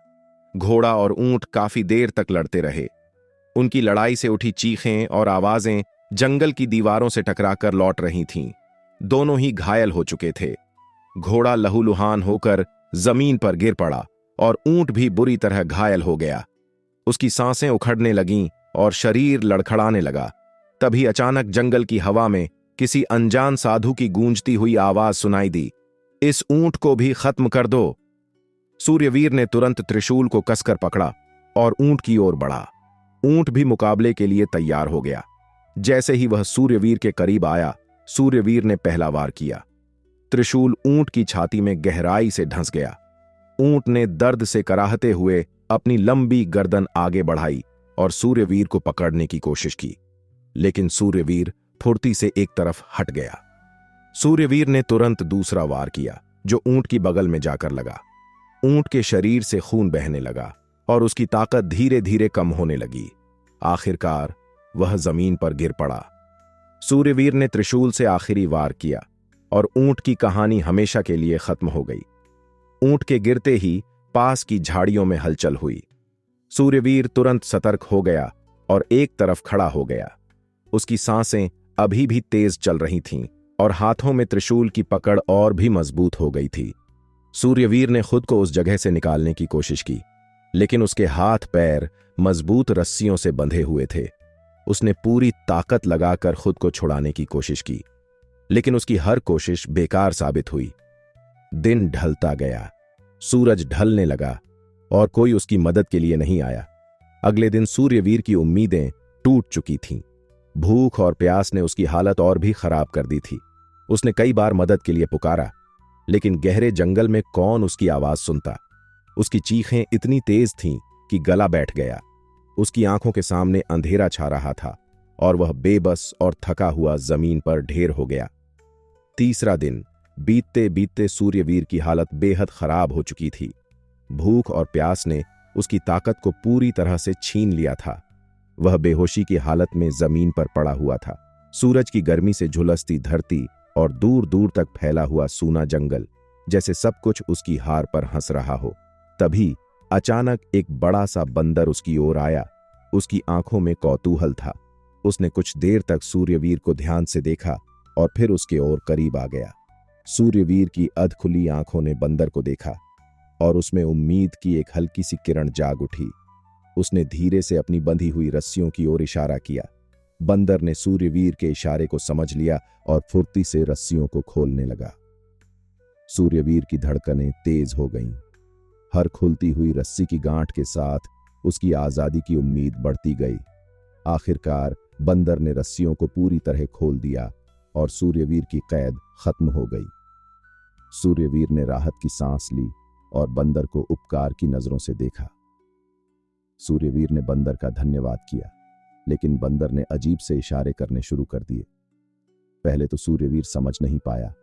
घोड़ा और ऊंट काफी देर तक लड़ते रहे। उनकी लड़ाई से उठी चीखें और आवाजें जंगल की दीवारों से टकराकर लौट रही थीं। दोनों ही घायल हो चुके थे। घोड़ा लहूलुहान होकर जमीन पर गिर पड़ा और ऊंट भी बुरी तरह घायल हो गया। उसकी सांसें उखड़ने लगीं और शरीर लड़खड़ाने लगा। तभी अचानक जंगल की हवा में किसी अनजान साधु की गूंजती हुई आवाज सुनाई दी, इस ऊंट को भी खत्म कर दो। सूर्यवीर ने तुरंत त्रिशूल को कसकर पकड़ा और ऊंट की ओर बढ़ा। ऊंट भी मुकाबले के लिए तैयार हो गया। जैसे ही वह सूर्यवीर के करीब आया, सूर्यवीर ने पहला वार किया। त्रिशूल ऊंट की छाती में गहराई से धंस गया। ऊंट ने दर्द से कराहते हुए अपनी लंबी गर्दन आगे बढ़ाई और सूर्यवीर को पकड़ने की कोशिश की, लेकिन सूर्यवीर फुर्ती से एक तरफ हट गया। सूर्यवीर ने तुरंत दूसरा वार किया, जो ऊंट की बगल में जाकर लगा। ऊंट के शरीर से खून बहने लगा और उसकी ताकत धीरे धीरे कम होने लगी। आखिरकार वह जमीन पर गिर पड़ा। सूर्यवीर ने त्रिशूल से आखिरी वार किया और ऊंट की कहानी हमेशा के लिए खत्म हो गई। ऊंट के गिरते ही पास की झाड़ियों में हलचल हुई। सूर्यवीर तुरंत सतर्क हो गया और एक तरफ खड़ा हो गया। उसकी सांसें अभी भी तेज चल रही थीं और हाथों में त्रिशूल की पकड़ और भी मजबूत हो गई थी। सूर्यवीर ने खुद को उस जगह से निकालने की कोशिश की, लेकिन उसके हाथ पैर मजबूत रस्सियों से बंधे हुए थे। उसने पूरी ताकत लगाकर खुद को छुड़ाने की कोशिश की, लेकिन उसकी हर कोशिश बेकार साबित हुई। दिन ढलता गया, सूरज ढलने लगा और कोई उसकी मदद के लिए नहीं आया। अगले दिन सूर्यवीर की उम्मीदें टूट चुकी थीं। भूख और प्यास ने उसकी हालत और भी खराब कर दी थी। उसने कई बार मदद के लिए पुकारा, लेकिन गहरे जंगल में कौन उसकी आवाज सुनता। उसकी चीखें इतनी तेज थीं कि गला बैठ गया। उसकी आंखों के सामने अंधेरा छा रहा था और वह बेबस और थका हुआ जमीन पर ढेर हो गया। तीसरा दिन बीतते बीतते सूर्यवीर की हालत बेहद खराब हो चुकी थी। भूख और प्यास ने उसकी ताकत को पूरी तरह से छीन लिया था। वह बेहोशी की हालत में जमीन पर पड़ा हुआ था। सूरज की गर्मी से झुलसती धरती और दूर दूर तक फैला हुआ सूना जंगल, जैसे सब कुछ उसकी हार पर हंस रहा हो। तभी अचानक एक बड़ा सा बंदर उसकी ओर आया। उसकी आंखों में कौतूहल था। उसने कुछ देर तक सूर्यवीर को ध्यान से देखा और फिर उसके ओर करीब आ गया। सूर्यवीर की अधखुली आंखों ने बंदर को देखा और उसमें उम्मीद की एक हल्की सी किरण जाग उठी। उसने धीरे से अपनी बंधी हुई रस्सियों की ओर इशारा किया। बंदर ने सूर्यवीर के इशारे को समझ लिया और फुर्ती से रस्सियों को खोलने लगा। सूर्यवीर की धड़कनें तेज हो गईं। हर खुलती हुई रस्सी की गांठ के साथ उसकी आजादी की उम्मीद बढ़ती गई। आखिरकार बंदर ने रस्सियों को पूरी तरह खोल दिया और सूर्यवीर की कैद खत्म हो गई। सूर्यवीर ने राहत की सांस ली और बंदर को उपकार की नजरों से देखा। सूर्यवीर ने बंदर का धन्यवाद किया, लेकिन बंदर ने अजीब से इशारे करने शुरू कर दिए। पहले तो सूर्यवीर समझ नहीं पाया,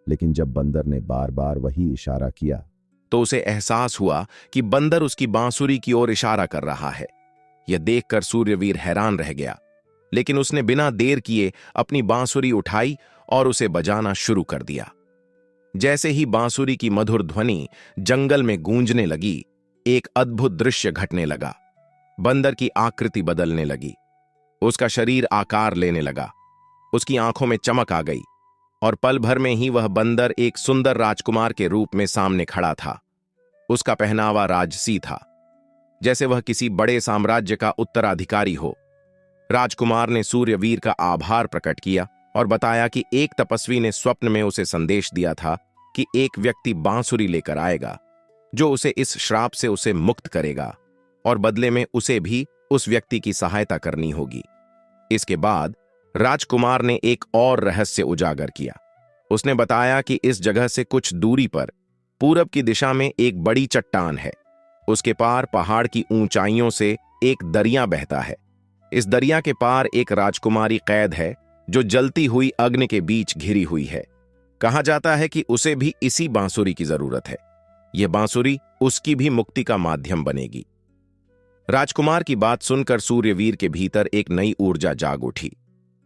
लेकिन जब बंदर ने बार बार वही इशारा किया तो उसे एहसास हुआ कि बंदर उसकी बांसुरी की ओर इशारा कर रहा है। यह देखकर सूर्यवीर हैरान रह गया, लेकिन उसने बिना देर किए अपनी बांसुरी उठाई और उसे बजाना शुरू कर दिया। जैसे ही बांसुरी की मधुर ध्वनि जंगल में गूंजने लगी, एक अद्भुत दृश्य घटने लगा। बंदर की आकृति बदलने लगी। उसका शरीर आकार लेने लगा। उसकी आंखों में चमक आ गई और पल भर में ही वह बंदर एक सुंदर राजकुमार के रूप में सामने खड़ा था। उसका पहनावा राजसी था, जैसे वह किसी बड़े साम्राज्य का उत्तराधिकारी हो। राजकुमार ने सूर्यवीर का आभार प्रकट किया और बताया कि एक तपस्वी ने स्वप्न में उसे संदेश दिया था कि एक व्यक्ति बांसुरी लेकर आएगा जो उसे इस श्राप से उसे मुक्त करेगा, और बदले में उसे भी उस व्यक्ति की सहायता करनी होगी। इसके बाद राजकुमार ने एक और रहस्य उजागर किया। उसने बताया कि इस जगह से कुछ दूरी पर पूरब की दिशा में एक बड़ी चट्टान है। उसके पार पहाड़ की ऊंचाइयों से एक दरिया बहता है। इस दरिया के पार एक राजकुमारी कैद है जो जलती हुई अग्नि के बीच घिरी हुई है। कहा जाता है कि उसे भी इसी बांसुरी की जरूरत है। यह बांसुरी उसकी भी मुक्ति का माध्यम बनेगी। राजकुमार की बात सुनकर सूर्यवीर के भीतर एक नई ऊर्जा जाग उठी।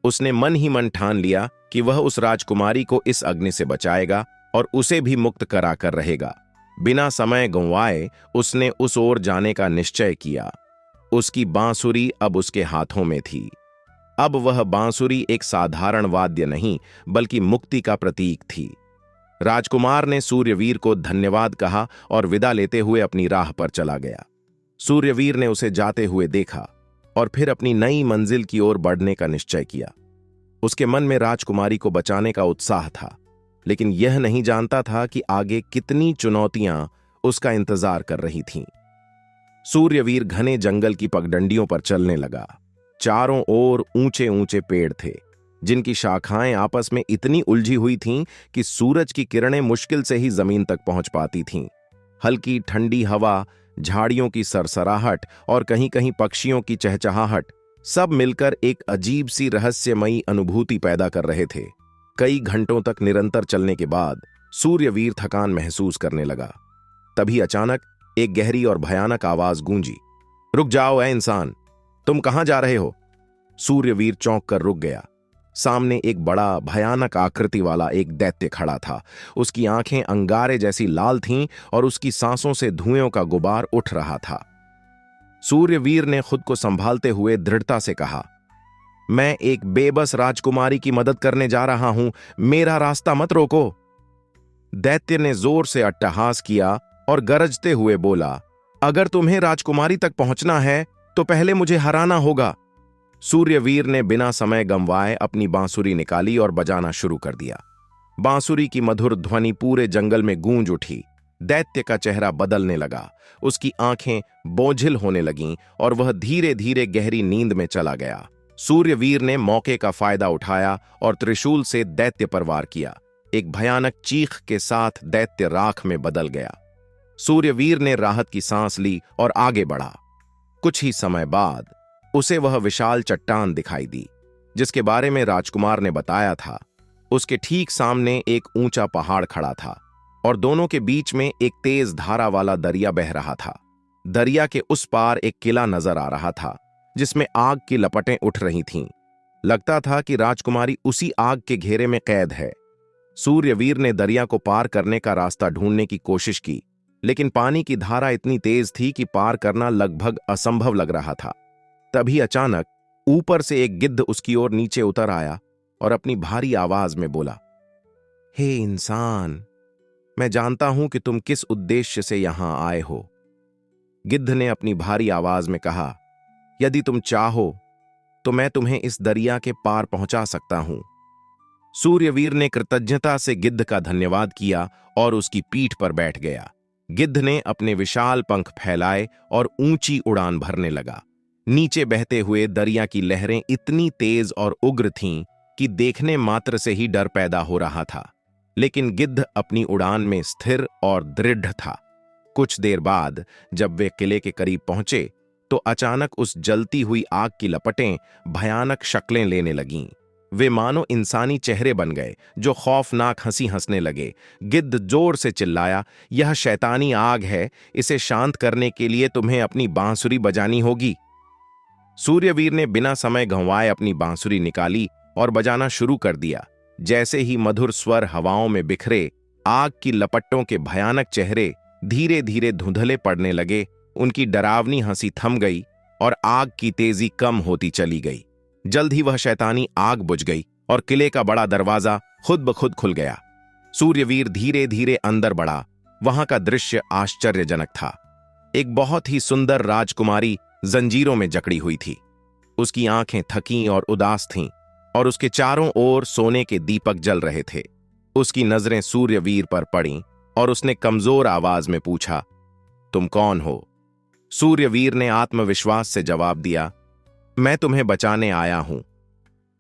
उसने मन ही मन ठान लिया कि वह उस राजकुमारी को इस अग्नि से बचाएगा और उसे भी मुक्त कराकर रहेगा। बिना समय गंवाए उसने उस ओर जाने का निश्चय किया। उसकी बांसुरी अब उसके हाथों में थी। अब वह बांसुरी एक साधारण वाद्य नहीं बल्कि मुक्ति का प्रतीक थी। राजकुमार ने सूर्यवीर को धन्यवाद कहा और विदा लेते हुए अपनी राह पर चला गया। सूर्यवीर ने उसे जाते हुए देखा और फिर अपनी नई मंजिल की ओर बढ़ने का निश्चय किया। उसके मन में राजकुमारी को बचाने का उत्साह था, लेकिन यह नहीं जानता था कि आगे कितनी चुनौतियां उसका इंतजार कर रही थीं। सूर्यवीर घने जंगल की पगडंडियों पर चलने लगा। चारों ओर ऊंचे ऊंचे पेड़ थे, जिनकी शाखाएं आपस में इतनी उलझी हुई थीं कि सूरज की किरणें मुश्किल से ही जमीन तक पहुंच पाती थीं। हल्की ठंडी हवा, झाड़ियों की सरसराहट और कहीं कहीं पक्षियों की चहचहाहट सब मिलकर एक अजीब सी रहस्यमयी अनुभूति पैदा कर रहे थे। कई घंटों तक निरंतर चलने के बाद सूर्यवीर थकान महसूस करने लगा। तभी अचानक एक गहरी और भयानक आवाज गूंजी। रुक जाओ ऐ इंसान, तुम कहां जा रहे हो? सूर्यवीर चौंक कर रुक गया। सामने एक बड़ा भयानक आकृति वाला एक दैत्य खड़ा था। उसकी आंखें अंगारे जैसी लाल थीं और उसकी सांसों से धुएं का गुबार उठ रहा था। सूर्यवीर ने खुद को संभालते हुए दृढ़ता से कहा, मैं एक बेबस राजकुमारी की मदद करने जा रहा हूं, मेरा रास्ता मत रोको। दैत्य ने जोर से अट्टहास किया और गरजते हुए बोला, अगर तुम्हें राजकुमारी तक पहुंचना है तो पहले मुझे हराना होगा। सूर्यवीर ने बिना समय गंवाए अपनी बांसुरी निकाली और बजाना शुरू कर दिया। बांसुरी की मधुर ध्वनि पूरे जंगल में गूंज उठी। दैत्य का चेहरा बदलने लगा, उसकी आंखें बोझिल होने लगीं और वह धीरे धीरे गहरी नींद में चला गया। सूर्यवीर ने मौके का फायदा उठाया और त्रिशूल से दैत्य पर वार किया। एक भयानक चीख के साथ दैत्य राख में बदल गया। सूर्यवीर ने राहत की सांस ली और आगे बढ़ा। कुछ ही समय बाद उसे वह विशाल चट्टान दिखाई दी जिसके बारे में राजकुमार ने बताया था। उसके ठीक सामने एक ऊंचा पहाड़ खड़ा था और दोनों के बीच में एक तेज धारा वाला दरिया बह रहा था। दरिया के उस पार एक किला नजर आ रहा था जिसमें आग की लपटें उठ रही थीं। लगता था कि राजकुमारी उसी आग के घेरे में कैद है। सूर्यवीर ने दरिया को पार करने का रास्ता ढूंढने की कोशिश की, लेकिन पानी की धारा इतनी तेज थी कि पार करना लगभग असंभव लग रहा था। तभी अचानक ऊपर से एक गिद्ध उसकी ओर नीचे उतर आया और अपनी भारी आवाज में बोला, हे इंसान, मैं जानता हूं कि तुम किस उद्देश्य से यहां आए हो। गिद्ध ने अपनी भारी आवाज में कहा, यदि तुम चाहो तो मैं तुम्हें इस दरिया के पार पहुंचा सकता हूं। सूर्यवीर ने कृतज्ञता से गिद्ध का धन्यवाद किया और उसकी पीठ पर बैठ गया। गिद्ध ने अपने विशाल पंख फैलाए और ऊंची उड़ान भरने लगा। नीचे बहते हुए दरिया की लहरें इतनी तेज और उग्र थीं कि देखने मात्र से ही डर पैदा हो रहा था, लेकिन गिद्ध अपनी उड़ान में स्थिर और दृढ़ था। कुछ देर बाद जब वे किले के करीब पहुंचे तो अचानक उस जलती हुई आग की लपटें भयानक शक्लें लेने लगीं। वे मानो इंसानी चेहरे बन गए जो खौफनाक हंसी हंसने लगे। गिद्ध जोर से चिल्लाया, यह शैतानी आग है, इसे शांत करने के लिए तुम्हें अपनी बांसुरी बजानी होगी। सूर्यवीर ने बिना समय गंवाए अपनी बांसुरी निकाली और बजाना शुरू कर दिया। जैसे ही मधुर स्वर हवाओं में बिखरे, आग की लपटों के भयानक चेहरे धीरे धीरे धुंधले पड़ने लगे। उनकी डरावनी हंसी थम गई और आग की तेजी कम होती चली गई। जल्द ही वह शैतानी आग बुझ गई और किले का बड़ा दरवाजा खुद ब खुद खुल गया। सूर्यवीर धीरे धीरे अंदर बढ़ा वहां का दृश्य आश्चर्यजनक था। एक बहुत ही सुंदर राजकुमारी जंजीरों में जकड़ी हुई थी। उसकी आंखें थकी और उदास थीं और उसके चारों ओर सोने के दीपक जल रहे थे। उसकी नजरें सूर्यवीर पर पड़ीं और उसने कमजोर आवाज में पूछा, तुम कौन हो? सूर्यवीर ने आत्मविश्वास से जवाब दिया, मैं तुम्हें बचाने आया हूं।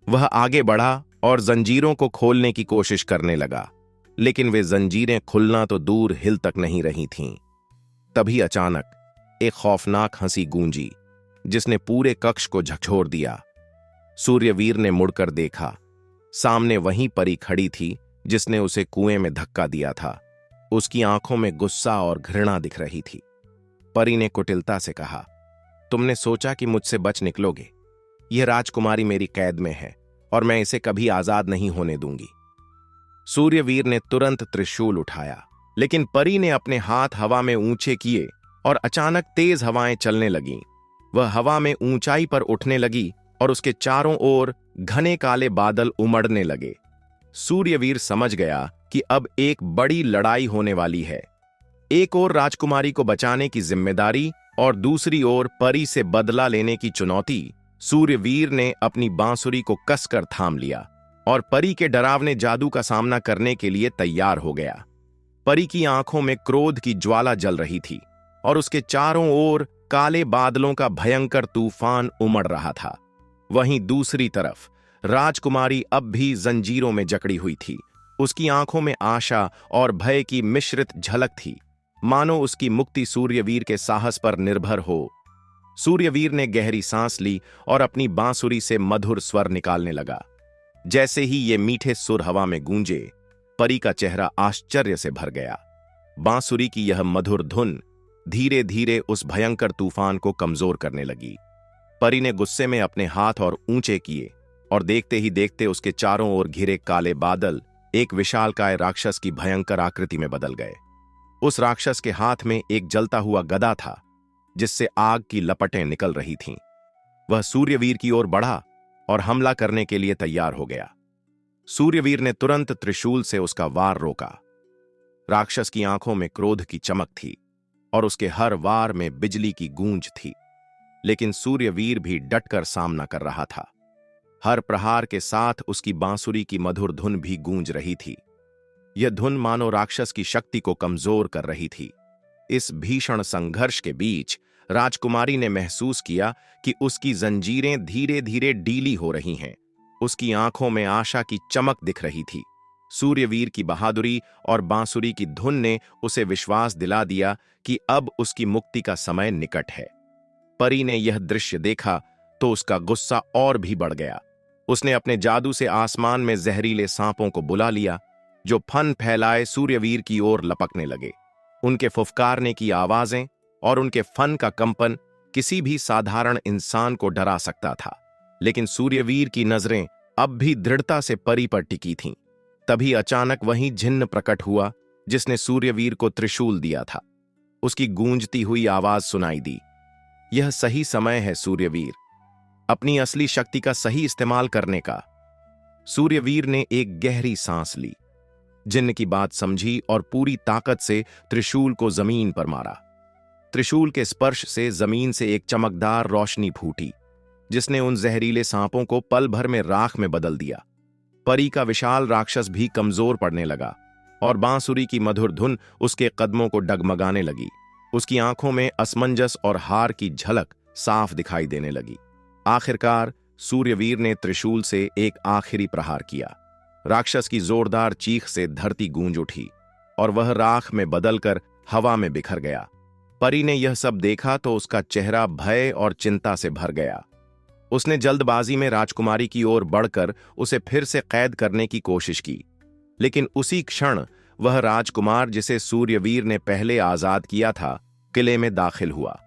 वह आगे बढ़ा और जंजीरों को खोलने की कोशिश करने लगा, लेकिन वे जंजीरें खुलना तो दूर हिल तक नहीं रही थीं। तभी अचानक एक खौफनाक हंसी गूंजी, जिसने पूरे कक्ष को झकझोर दिया। सूर्यवीर ने मुड़कर देखा। सामने वही परी खड़ी थी जिसने उसे कुएं में धक्का दिया था। उसकी आंखों में गुस्सा और घृणा दिख रही थी। परी ने कुटिलता से कहा, तुमने सोचा कि मुझसे बच निकलोगे? यह राजकुमारी मेरी कैद में है और मैं इसे कभी आजाद नहीं होने दूंगी। सूर्यवीर ने तुरंत त्रिशूल उठाया, लेकिन परी ने अपने हाथ हवा में ऊंचे किए और अचानक तेज हवाएं चलने लगीं। वह हवा में ऊंचाई पर उठने लगी और उसके चारों ओर घने काले बादल उमड़ने लगे। सूर्यवीर समझ गया कि अब एक बड़ी लड़ाई होने वाली है। एक ओर राजकुमारी को बचाने की जिम्मेदारी और दूसरी ओर परी से बदला लेने की चुनौती। सूर्यवीर ने अपनी बांसुरी को कसकर थाम लिया और परी के डरावने जादू का सामना करने के लिए तैयार हो गया। परी की आंखों में क्रोध की ज्वाला जल रही थी और उसके चारों ओर काले बादलों का भयंकर तूफान उमड़ रहा था। वहीं दूसरी तरफ राजकुमारी अब भी जंजीरों में जकड़ी हुई थी। उसकी आंखों में आशा और भय की मिश्रित झलक थी, मानो उसकी मुक्ति सूर्यवीर के साहस पर निर्भर हो। सूर्यवीर ने गहरी सांस ली और अपनी बांसुरी से मधुर स्वर निकालने लगा। जैसे ही ये मीठे सुर हवा में गूंजे, परी का चेहरा आश्चर्य से भर गया। बांसुरी की यह मधुर धुन धीरे धीरे उस भयंकर तूफान को कमजोर करने लगी। परी ने गुस्से में अपने हाथ और ऊंचे किए और देखते ही देखते उसके चारों ओर घिरे काले बादल एक विशालकाय राक्षस की भयंकर आकृति में बदल गए। उस राक्षस के हाथ में एक जलता हुआ गदा था, जिससे आग की लपटें निकल रही थीं। वह सूर्यवीर की ओर बढ़ा और हमला करने के लिए तैयार हो गया। सूर्यवीर ने तुरंत त्रिशूल से उसका वार रोका। राक्षस की आंखों में क्रोध की चमक थी और उसके हर वार में बिजली की गूंज थी, लेकिन सूर्यवीर भी डटकर सामना कर रहा था। हर प्रहार के साथ उसकी बांसुरी की मधुर धुन भी गूंज रही थी। यह धुन मानो राक्षस की शक्ति को कमजोर कर रही थी। इस भीषण संघर्ष के बीच राजकुमारी ने महसूस किया कि उसकी जंजीरें धीरे धीरे ढीली हो रही हैं। उसकी आंखों में आशा की चमक दिख रही थी। सूर्यवीर की बहादुरी और बांसुरी की धुन ने उसे विश्वास दिला दिया कि अब उसकी मुक्ति का समय निकट है। परी ने यह दृश्य देखा तो उसका गुस्सा और भी बढ़ गया। उसने अपने जादू से आसमान में जहरीले सांपों को बुला लिया, जो फन फैलाए सूर्यवीर की ओर लपकने लगे। उनके फुफकारने की आवाजें और उनके फन का कंपन किसी भी साधारण इंसान को डरा सकता था, लेकिन सूर्यवीर की नजरें अब भी दृढ़ता से परी पर टिकी थीं। तभी अचानक वहीं जिन्न प्रकट हुआ जिसने सूर्यवीर को त्रिशूल दिया था। उसकी गूंजती हुई आवाज सुनाई दी, यह सही समय है सूर्यवीर, अपनी असली शक्ति का सही इस्तेमाल करने का। सूर्यवीर ने एक गहरी सांस ली, जिन्न की बात समझी और पूरी ताकत से त्रिशूल को जमीन पर मारा। त्रिशूल के स्पर्श से जमीन से एक चमकदार रोशनी फूटी, जिसने उन जहरीले सांपों को पल भर में राख में बदल दिया। परी का विशाल राक्षस भी कमजोर पड़ने लगा और बांसुरी की मधुर धुन उसके कदमों को डगमगाने लगी। उसकी आंखों में असमंजस और हार की झलक साफ दिखाई देने लगी। आखिरकार सूर्यवीर ने त्रिशूल से एक आखिरी प्रहार किया। राक्षस की जोरदार चीख से धरती गूंज उठी और वह राख में बदलकर हवा में बिखर गया। परी ने यह सब देखा तो उसका चेहरा भय और चिंता से भर गया। उसने जल्दबाजी में राजकुमारी की ओर बढ़कर उसे फिर से कैद करने की कोशिश की, लेकिन उसी क्षण वह राजकुमार जिसे सूर्यवीर ने पहले आजाद किया था, किले में दाखिल हुआ।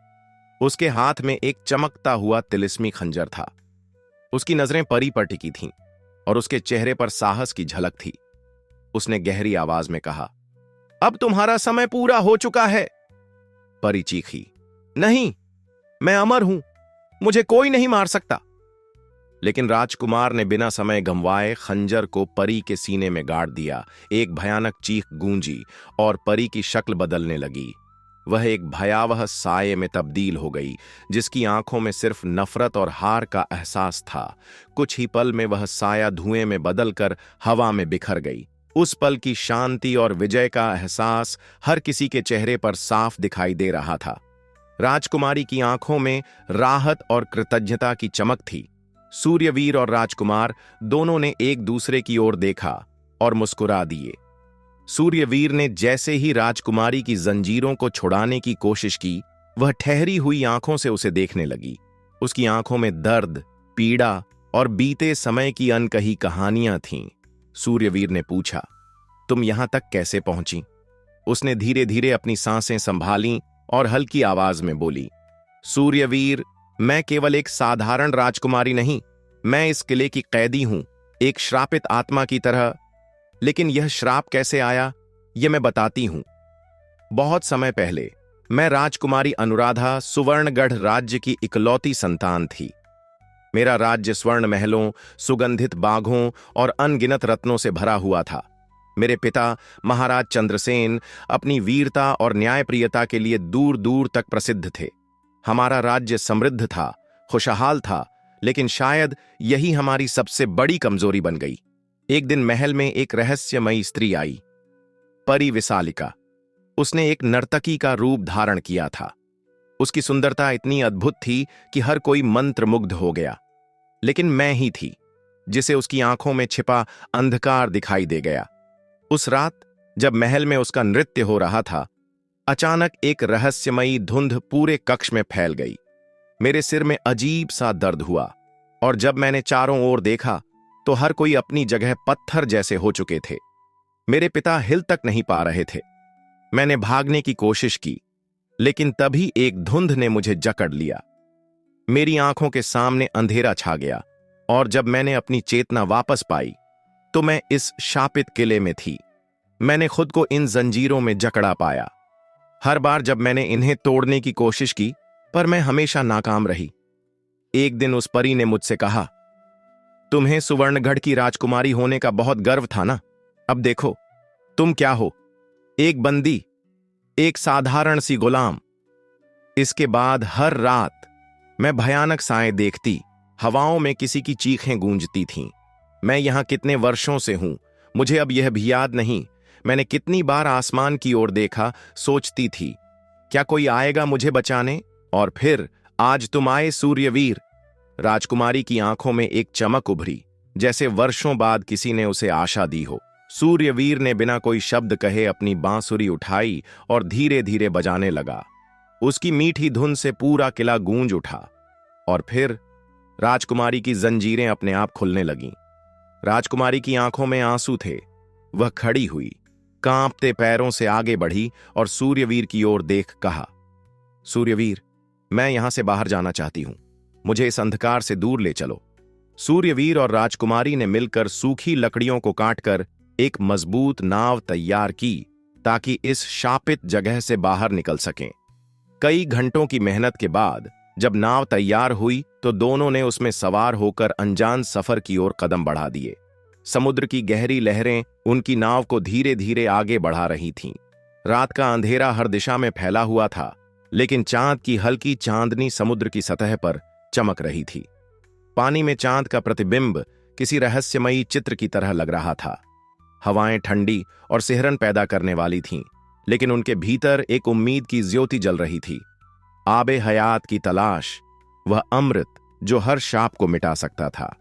उसके हाथ में एक चमकता हुआ तिलिस्मी खंजर था। उसकी नजरें परी पर टिकी थीं और उसके चेहरे पर साहस की झलक थी। उसने गहरी आवाज में कहा, अब तुम्हारा समय पूरा हो चुका है। परी चीखी, नहीं, मैं अमर हूं, मुझे कोई नहीं मार सकता। लेकिन राजकुमार ने बिना समय गंवाए खंजर को परी के सीने में गाड़ दिया। एक भयानक चीख गूंजी और परी की शक्ल बदलने लगी। वह एक भयावह साये में तब्दील हो गई, जिसकी आंखों में सिर्फ नफरत और हार का एहसास था। कुछ ही पल में वह साया धुएं में बदलकर हवा में बिखर गई। उस पल की शांति और विजय का एहसास हर किसी के चेहरे पर साफ दिखाई दे रहा था। राजकुमारी की आंखों में राहत और कृतज्ञता की चमक थी। सूर्यवीर और राजकुमार दोनों ने एक दूसरे की ओर देखा और मुस्कुरा दिए। सूर्यवीर ने जैसे ही राजकुमारी की जंजीरों को छुड़ाने की कोशिश की, वह ठहरी हुई आंखों से उसे देखने लगी। उसकी आंखों में दर्द, पीड़ा और बीते समय की अनकही कहानियां थीं। सूर्यवीर ने पूछा, तुम यहां तक कैसे पहुंची? उसने धीरे धीरे अपनी सांसें संभालीं और हल्की आवाज में बोली, सूर्यवीर, मैं केवल एक साधारण राजकुमारी नहीं, मैं इस किले की कैदी हूं, एक श्रापित आत्मा की तरह। लेकिन यह श्राप कैसे आया, यह मैं बताती हूं। बहुत समय पहले मैं राजकुमारी अनुराधा सुवर्णगढ़ राज्य की इकलौती संतान थी। मेरा राज्य स्वर्ण महलों, सुगंधित बागों और अनगिनत रत्नों से भरा हुआ था। मेरे पिता महाराज चंद्रसेन अपनी वीरता और न्यायप्रियता के लिए दूर दूर तक प्रसिद्ध थे। हमारा राज्य समृद्ध था, खुशहाल था, लेकिन शायद यही हमारी सबसे बड़ी कमजोरी बन गई। एक दिन महल में एक रहस्यमयी स्त्री आई, परी विशालिका। उसने एक नर्तकी का रूप धारण किया था। उसकी सुंदरता इतनी अद्भुत थी कि हर कोई मंत्रमुग्ध हो गया। लेकिन मैं ही थी जिसे उसकी आंखों में छिपा अंधकार दिखाई दे गया। उस रात जब महल में उसका नृत्य हो रहा था, अचानक एक रहस्यमयी धुंध पूरे कक्ष में फैल गई। मेरे सिर में अजीब सा दर्द हुआ और जब मैंने चारों ओर देखा तो हर कोई अपनी जगह पत्थर जैसे हो चुके थे। मेरे पिता हिल तक नहीं पा रहे थे। मैंने भागने की कोशिश की, लेकिन तभी एक धुंध ने मुझे जकड़ लिया। मेरी आंखों के सामने अंधेरा छा गया और जब मैंने अपनी चेतना वापस पाई तो मैं इस शापित किले में थी। मैंने खुद को इन जंजीरों में जकड़ा पाया। हर बार जब मैंने इन्हें तोड़ने की कोशिश की, पर मैं हमेशा नाकाम रही। एक दिन उस परी ने मुझसे कहा, तुम्हें सुवर्णगढ़ की राजकुमारी होने का बहुत गर्व था ना? अब देखो तुम क्या हो, एक बंदी, एक साधारण सी गुलाम। इसके बाद हर रात मैं भयानक साएं देखती, हवाओं में किसी की चीखें गूंजती थीं। मैं यहां कितने वर्षों से हूं, मुझे अब यह भी याद नहीं। मैंने कितनी बार आसमान की ओर देखा, सोचती थी क्या कोई आएगा मुझे बचाने? और फिर आज तुम आए सूर्यवीर। राजकुमारी की आंखों में एक चमक उभरी, जैसे वर्षों बाद किसी ने उसे आशा दी हो। सूर्यवीर ने बिना कोई शब्द कहे अपनी बांसुरी उठाई और धीरे धीरे बजाने लगा। उसकी मीठी धुन से पूरा किला गूंज उठा और फिर राजकुमारी की जंजीरें अपने आप खुलने लगीं। राजकुमारी की आंखों में आंसू थे। वह खड़ी हुई, कांपते पैरों से आगे बढ़ी और सूर्यवीर की ओर देख कहा, सूर्यवीर, मैं यहां से बाहर जाना चाहती हूं, मुझे इस अंधकार से दूर ले चलो। सूर्यवीर और राजकुमारी ने मिलकर सूखी लकड़ियों को काटकर एक मजबूत नाव तैयार की ताकि इस शापित जगह से बाहर निकल सकें। कई घंटों की मेहनत के बाद जब नाव तैयार हुई तो दोनों ने उसमें सवार होकर अनजान सफर की ओर कदम बढ़ा दिए। समुद्र की गहरी लहरें उनकी नाव को धीरे धीरे आगे बढ़ा रही थीं। रात का अंधेरा हर दिशा में फैला हुआ था, लेकिन चांद की हल्की चांदनी समुद्र की सतह पर चमक रही थी। पानी में चांद का प्रतिबिंब किसी रहस्यमयी चित्र की तरह लग रहा था। हवाएं ठंडी और सिहरन पैदा करने वाली थीं, लेकिन उनके भीतर एक उम्मीद की ज्योति जल रही थी। आबे हयात की तलाश, वह अमृत जो हर शाप को मिटा सकता था।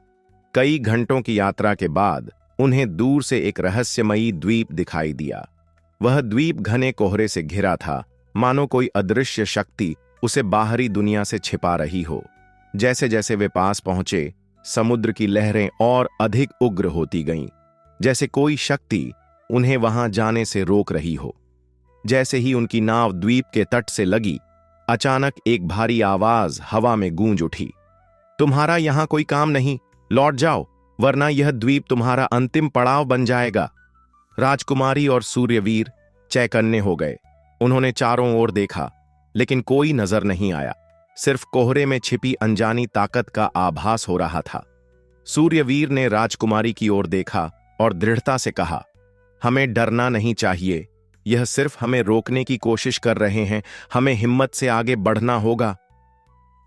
कई घंटों की यात्रा के बाद उन्हें दूर से एक रहस्यमयी द्वीप दिखाई दिया। वह द्वीप घने कोहरे से घिरा था, मानो कोई अदृश्य शक्ति उसे बाहरी दुनिया से छिपा रही हो। जैसे जैसे वे पास पहुंचे, समुद्र की लहरें और अधिक उग्र होती गईं, जैसे कोई शक्ति उन्हें वहां जाने से रोक रही हो। जैसे ही उनकी नाव द्वीप के तट से लगी, अचानक एक भारी आवाज हवा में गूंज उठी, तुम्हारा यहां कोई काम नहीं, लौट जाओ, वरना यह द्वीप तुम्हारा अंतिम पड़ाव बन जाएगा। राजकुमारी और सूर्यवीर चौकन्ने हो गए। उन्होंने चारों ओर देखा, लेकिन कोई नजर नहीं आया। सिर्फ कोहरे में छिपी अनजानी ताकत का आभास हो रहा था। सूर्यवीर ने राजकुमारी की ओर देखा और दृढ़ता से कहा, हमें डरना नहीं चाहिए। यह सिर्फ हमें रोकने की कोशिश कर रहे हैं। हमें हिम्मत से आगे बढ़ना होगा।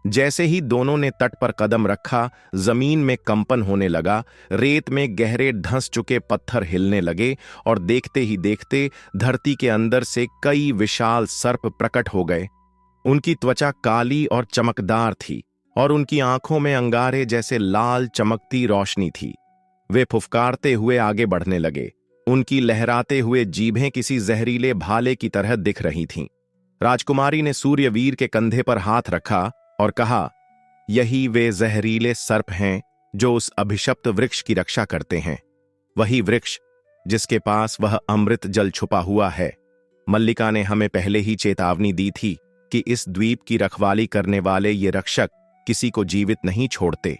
जैसे ही दोनों ने तट पर कदम रखा, जमीन में कंपन होने लगा। रेत में गहरे धंस चुके पत्थर हिलने लगे और देखते ही देखते धरती के अंदर से कई विशाल सर्प प्रकट हो गए। उनकी त्वचा काली और चमकदार थी और उनकी आंखों में अंगारे जैसे लाल चमकती रोशनी थी। वे फुफकारते हुए आगे बढ़ने लगे। उनकी लहराते हुए जीभें किसी जहरीले भाले की तरह दिख रही थीं। राजकुमारी ने सूर्यवीर के कंधे पर हाथ रखा और कहा, यही वे जहरीले सर्प हैं जो उस अभिशप्त वृक्ष की रक्षा करते हैं। वही वृक्ष जिसके पास वह अमृत जल छुपा हुआ है। मल्लिका ने हमें पहले ही चेतावनी दी थी कि इस द्वीप की रखवाली करने वाले ये रक्षक किसी को जीवित नहीं छोड़ते।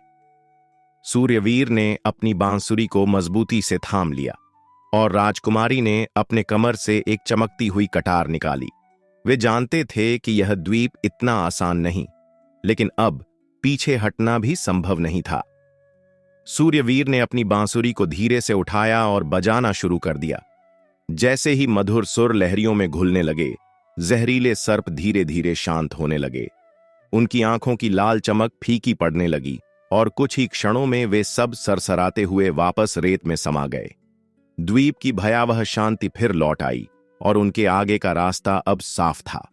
सूर्यवीर ने अपनी बांसुरी को मजबूती से थाम लिया और राजकुमारी ने अपने कमर से एक चमकती हुई कटार निकाली। वे जानते थे कि यह द्वीप इतना आसान नहीं, लेकिन अब पीछे हटना भी संभव नहीं था। सूर्यवीर ने अपनी बांसुरी को धीरे से उठाया और बजाना शुरू कर दिया। जैसे ही मधुर सुर लहरियों में घुलने लगे, जहरीले सर्प धीरे धीरे शांत होने लगे। उनकी आंखों की लाल चमक फीकी पड़ने लगी और कुछ ही क्षणों में वे सब सरसराते हुए वापस रेत में समा गए। द्वीप की भयावह शांति फिर लौट आई और उनके आगे का रास्ता अब साफ था।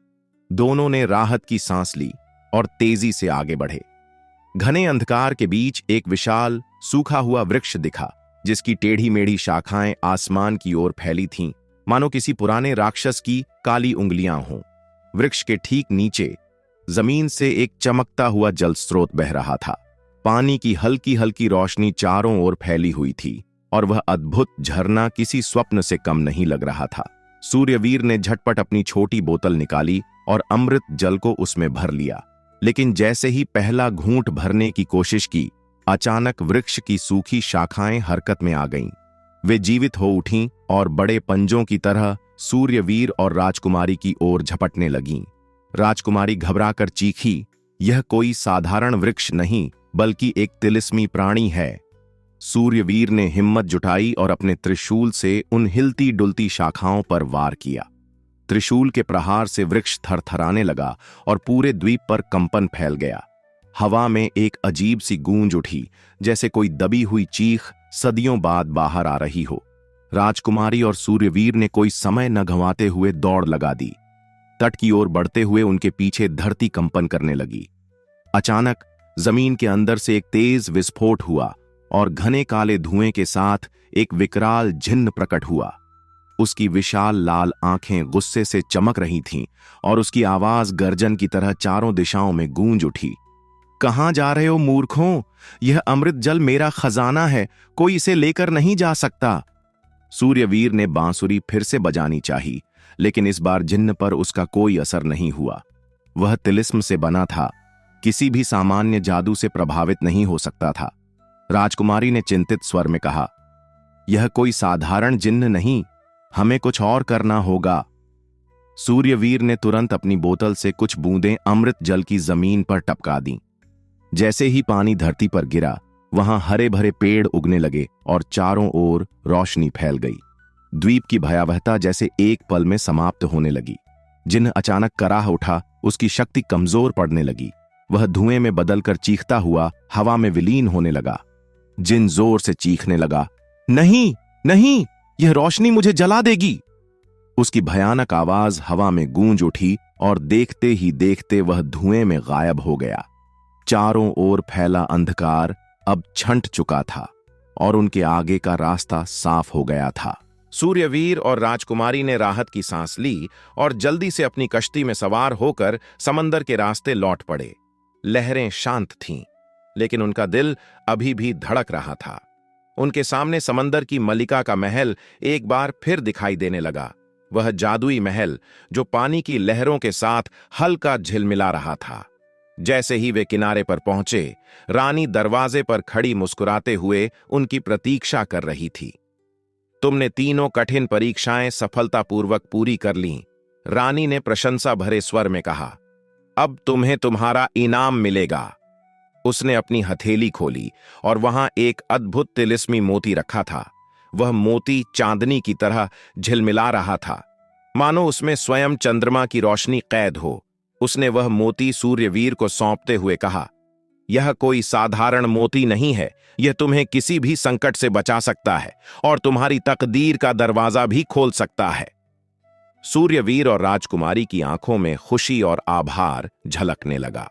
दोनों ने राहत की सांस ली और तेजी से आगे बढ़े। घने अंधकार के बीच एक विशाल सूखा हुआ वृक्ष दिखा, जिसकी टेढ़ी मेढ़ी शाखाएं आसमान की ओर फैली थीं, मानो किसी पुराने राक्षस की काली उंगलियां हों। वृक्ष के ठीक नीचे जमीन से एक चमकता हुआ जल स्रोत बह रहा था। पानी की हल्की हल्की रोशनी चारों ओर फैली हुई थी और वह अद्भुत झरना किसी स्वप्न से कम नहीं लग रहा था। सूर्यवीर ने झटपट अपनी छोटी बोतल निकाली और अमृत जल को उसमें भर लिया, लेकिन जैसे ही पहला घूंट भरने की कोशिश की, अचानक वृक्ष की सूखी शाखाएं हरकत में आ गईं। वे जीवित हो उठीं और बड़े पंजों की तरह सूर्यवीर और राजकुमारी की ओर झपटने लगीं। राजकुमारी घबराकर चीखी, यह कोई साधारण वृक्ष नहीं, बल्कि एक तिलिस्मी प्राणी है। सूर्यवीर ने हिम्मत जुटाई और अपने त्रिशूल से उन हिलती डुलती शाखाओं पर वार किया। त्रिशूल के प्रहार से वृक्ष थरथराने लगा और पूरे द्वीप पर कंपन फैल गया। हवा में एक अजीब सी गूंज उठी, जैसे कोई दबी हुई चीख सदियों बाद बाहर आ रही हो। राजकुमारी और सूर्यवीर ने कोई समय न गंवाते हुए दौड़ लगा दी। तट की ओर बढ़ते हुए उनके पीछे धरती कंपन करने लगी। अचानक जमीन के अंदर से एक तेज विस्फोट हुआ और घने काले धुएं के साथ एक विकराल जिन्न प्रकट हुआ। उसकी विशाल लाल आंखें गुस्से से चमक रही थीं और उसकी आवाज गर्जन की तरह चारों दिशाओं में गूंज उठी। कहां जा रहे हो मूर्खों? यह अमृत जल मेरा खजाना है, कोई इसे लेकर नहीं जा सकता। सूर्यवीर ने बांसुरी फिर से बजानी चाही, लेकिन इस बार जिन्न पर उसका कोई असर नहीं हुआ। वह तिलिस्म से बना था, किसी भी सामान्य जादू से प्रभावित नहीं हो सकता था। राजकुमारी ने चिंतित स्वर में कहा, यह कोई साधारण जिन्न नहीं, हमें कुछ और करना होगा। सूर्यवीर ने तुरंत अपनी बोतल से कुछ बूंदें अमृत जल की जमीन पर टपका दी। जैसे ही पानी धरती पर गिरा, वहां हरे भरे पेड़ उगने लगे और चारों ओर रोशनी फैल गई। द्वीप की भयावहता जैसे एक पल में समाप्त होने लगी। जिन्न अचानक कराह उठा, उसकी शक्ति कमजोर पड़ने लगी। वह धुएं में बदलकर चीखता हुआ हवा में विलीन होने लगा। जिन्न जोर से चीखने लगा, नहीं नहीं, यह रोशनी मुझे जला देगी। उसकी भयानक आवाज हवा में गूंज उठी और देखते ही देखते वह धुएं में गायब हो गया। चारों ओर फैला अंधकार अब छंट चुका था और उनके आगे का रास्ता साफ हो गया था। सूर्यवीर और राजकुमारी ने राहत की सांस ली और जल्दी से अपनी कश्ती में सवार होकर समंदर के रास्ते लौट पड़े। लहरें शांत थीं, लेकिन उनका दिल अभी भी धड़क रहा था। उनके सामने समंदर की मलिका का महल एक बार फिर दिखाई देने लगा। वह जादुई महल जो पानी की लहरों के साथ हल्का झिलमिला रहा था। जैसे ही वे किनारे पर पहुंचे, रानी दरवाजे पर खड़ी मुस्कुराते हुए उनकी प्रतीक्षा कर रही थी। तुमने तीनों कठिन परीक्षाएं सफलतापूर्वक पूरी कर लीं, रानी ने प्रशंसा भरे स्वर में कहा। अब तुम्हें तुम्हारा इनाम मिलेगा। उसने अपनी हथेली खोली और वहां एक अद्भुत तिलिस्मी मोती रखा था। वह मोती चांदनी की तरह झिलमिला रहा था, मानो उसमें स्वयं चंद्रमा की रोशनी कैद हो। उसने वह मोती सूर्यवीर को सौंपते हुए कहा, यह कोई साधारण मोती नहीं है, यह तुम्हें किसी भी संकट से बचा सकता है और तुम्हारी तकदीर का दरवाजा भी खोल सकता है। सूर्यवीर और राजकुमारी की आंखों में खुशी और आभार झलकने लगा।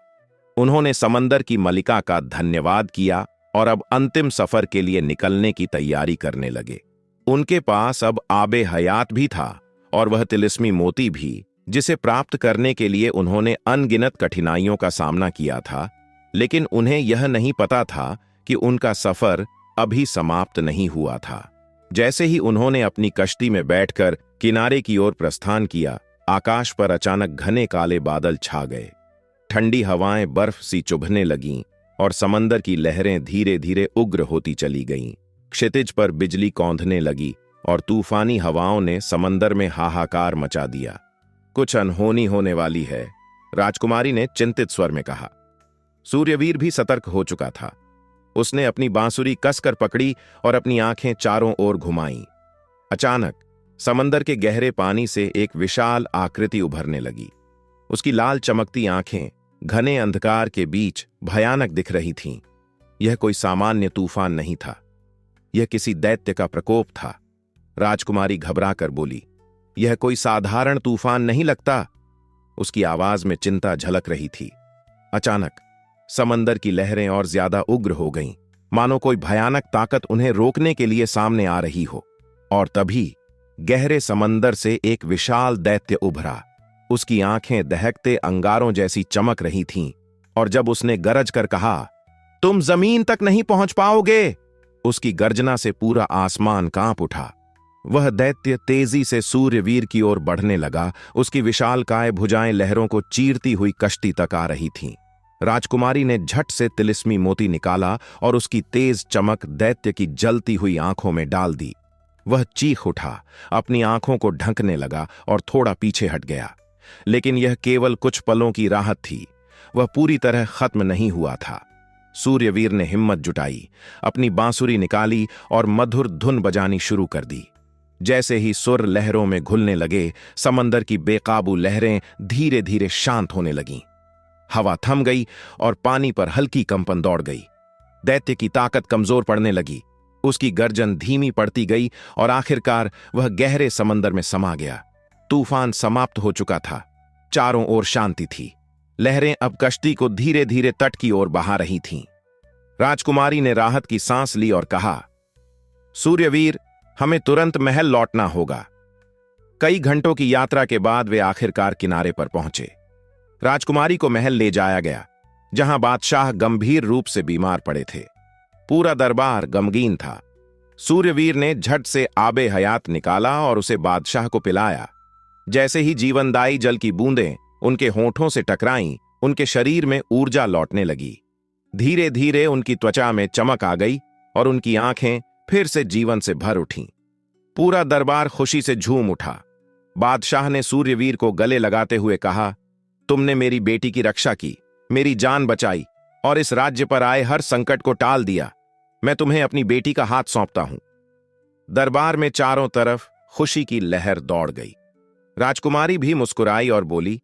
उन्होंने समंदर की मलिका का धन्यवाद किया और अब अंतिम सफर के लिए निकलने की तैयारी करने लगे। उनके पास अब आबे हयात भी था और वह तिलिस्मी मोती भी, जिसे प्राप्त करने के लिए उन्होंने अनगिनत कठिनाइयों का सामना किया था, लेकिन उन्हें यह नहीं पता था कि उनका सफर अभी समाप्त नहीं हुआ था। जैसे ही उन्होंने अपनी कश्ती में बैठकर किनारे की ओर प्रस्थान किया, आकाश पर अचानक घने काले बादल छा गए। ठंडी हवाएं बर्फ सी चुभने लगीं और समंदर की लहरें धीरे धीरे उग्र होती चली गईं। क्षितिज पर बिजली कौंधने लगी और तूफानी हवाओं ने समंदर में हाहाकार मचा दिया। कुछ अनहोनी होने वाली है, राजकुमारी ने चिंतित स्वर में कहा। सूर्यवीर भी सतर्क हो चुका था। उसने अपनी बांसुरी कसकर पकड़ी और अपनी आंखें चारों ओर घुमाईं। अचानक समंदर के गहरे पानी से एक विशाल आकृति उभरने लगी। उसकी लाल चमकती आंखें घने अंधकार के बीच भयानक दिख रही थीं। यह कोई सामान्य तूफान नहीं था, यह किसी दैत्य का प्रकोप था। राजकुमारी घबराकर बोली, यह कोई साधारण तूफान नहीं लगता। उसकी आवाज में चिंता झलक रही थी। अचानक समंदर की लहरें और ज्यादा उग्र हो गईं, मानो कोई भयानक ताकत उन्हें रोकने के लिए सामने आ रही हो। और तभी गहरे समंदर से एक विशाल दैत्य उभरा। उसकी आंखें दहकते अंगारों जैसी चमक रही थीं और जब उसने गरज कर कहा, तुम जमीन तक नहीं पहुंच पाओगे, उसकी गर्जना से पूरा आसमान कांप उठा। वह दैत्य तेजी से सूर्यवीर की ओर बढ़ने लगा। उसकी विशालकाय भुजाएं लहरों को चीरती हुई कश्ती तक आ रही थीं। राजकुमारी ने झट से तिलिस्मी मोती निकाला और उसकी तेज चमक दैत्य की जलती हुई आंखों में डाल दी। वह चीख उठा, अपनी आंखों को ढंकने लगा और थोड़ा पीछे हट गया। लेकिन यह केवल कुछ पलों की राहत थी, वह पूरी तरह खत्म नहीं हुआ था। सूर्यवीर ने हिम्मत जुटाई, अपनी बांसुरी निकाली और मधुर धुन बजानी शुरू कर दी। जैसे ही सुर लहरों में घुलने लगे, समंदर की बेकाबू लहरें धीरे धीरे शांत होने लगीं। हवा थम गई और पानी पर हल्की कंपन दौड़ गई। दैत्य की ताकत कमजोर पड़ने लगी। उसकी गर्जन धीमी पड़ती गई और आखिरकार वह गहरे समंदर में समा गया। तूफान समाप्त हो चुका था। चारों ओर शांति थी। लहरें अब कश्ती को धीरे धीरे तट की ओर बहा रही थीं। राजकुमारी ने राहत की सांस ली और कहा, सूर्यवीर, हमें तुरंत महल लौटना होगा। कई घंटों की यात्रा के बाद वे आखिरकार किनारे पर पहुंचे। राजकुमारी को महल ले जाया गया, जहां बादशाह गंभीर रूप से बीमार पड़े थे। पूरा दरबार गमगीन था। सूर्यवीर ने झट से आबे हयात निकाला और उसे बादशाह को पिलाया। जैसे ही जीवनदायी जल की बूंदें उनके होंठों से टकराईं, उनके शरीर में ऊर्जा लौटने लगी। धीरे धीरे उनकी त्वचा में चमक आ गई और उनकी आंखें फिर से जीवन से भर उठीं। पूरा दरबार खुशी से झूम उठा। बादशाह ने सूर्यवीर को गले लगाते हुए कहा, तुमने मेरी बेटी की रक्षा की, मेरी जान बचाई और इस राज्य पर आए हर संकट को टाल दिया। मैं तुम्हें अपनी बेटी का हाथ सौंपता हूं। दरबार में चारों तरफ खुशी की लहर दौड़ गई। राजकुमारी भी मुस्कुराई और बोली,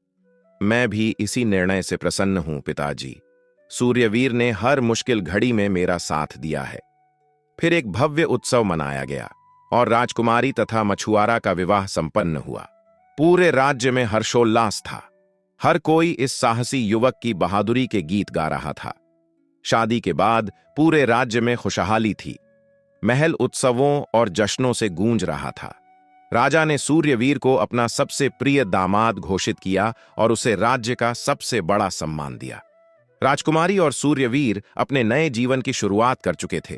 मैं भी इसी निर्णय से प्रसन्न हूं पिताजी। सूर्यवीर ने हर मुश्किल घड़ी में मेरा साथ दिया है। फिर एक भव्य उत्सव मनाया गया और राजकुमारी तथा मछुआरा का विवाह संपन्न हुआ। पूरे राज्य में हर्षोल्लास था। हर कोई इस साहसी युवक की बहादुरी के गीत गा रहा था। शादी के बाद पूरे राज्य में खुशहाली थी। महल उत्सवों और जश्नों से गूंज रहा था। राजा ने सूर्यवीर को अपना सबसे प्रिय दामाद घोषित किया और उसे राज्य का सबसे बड़ा सम्मान दिया। राजकुमारी और सूर्यवीर अपने नए जीवन की शुरुआत कर चुके थे,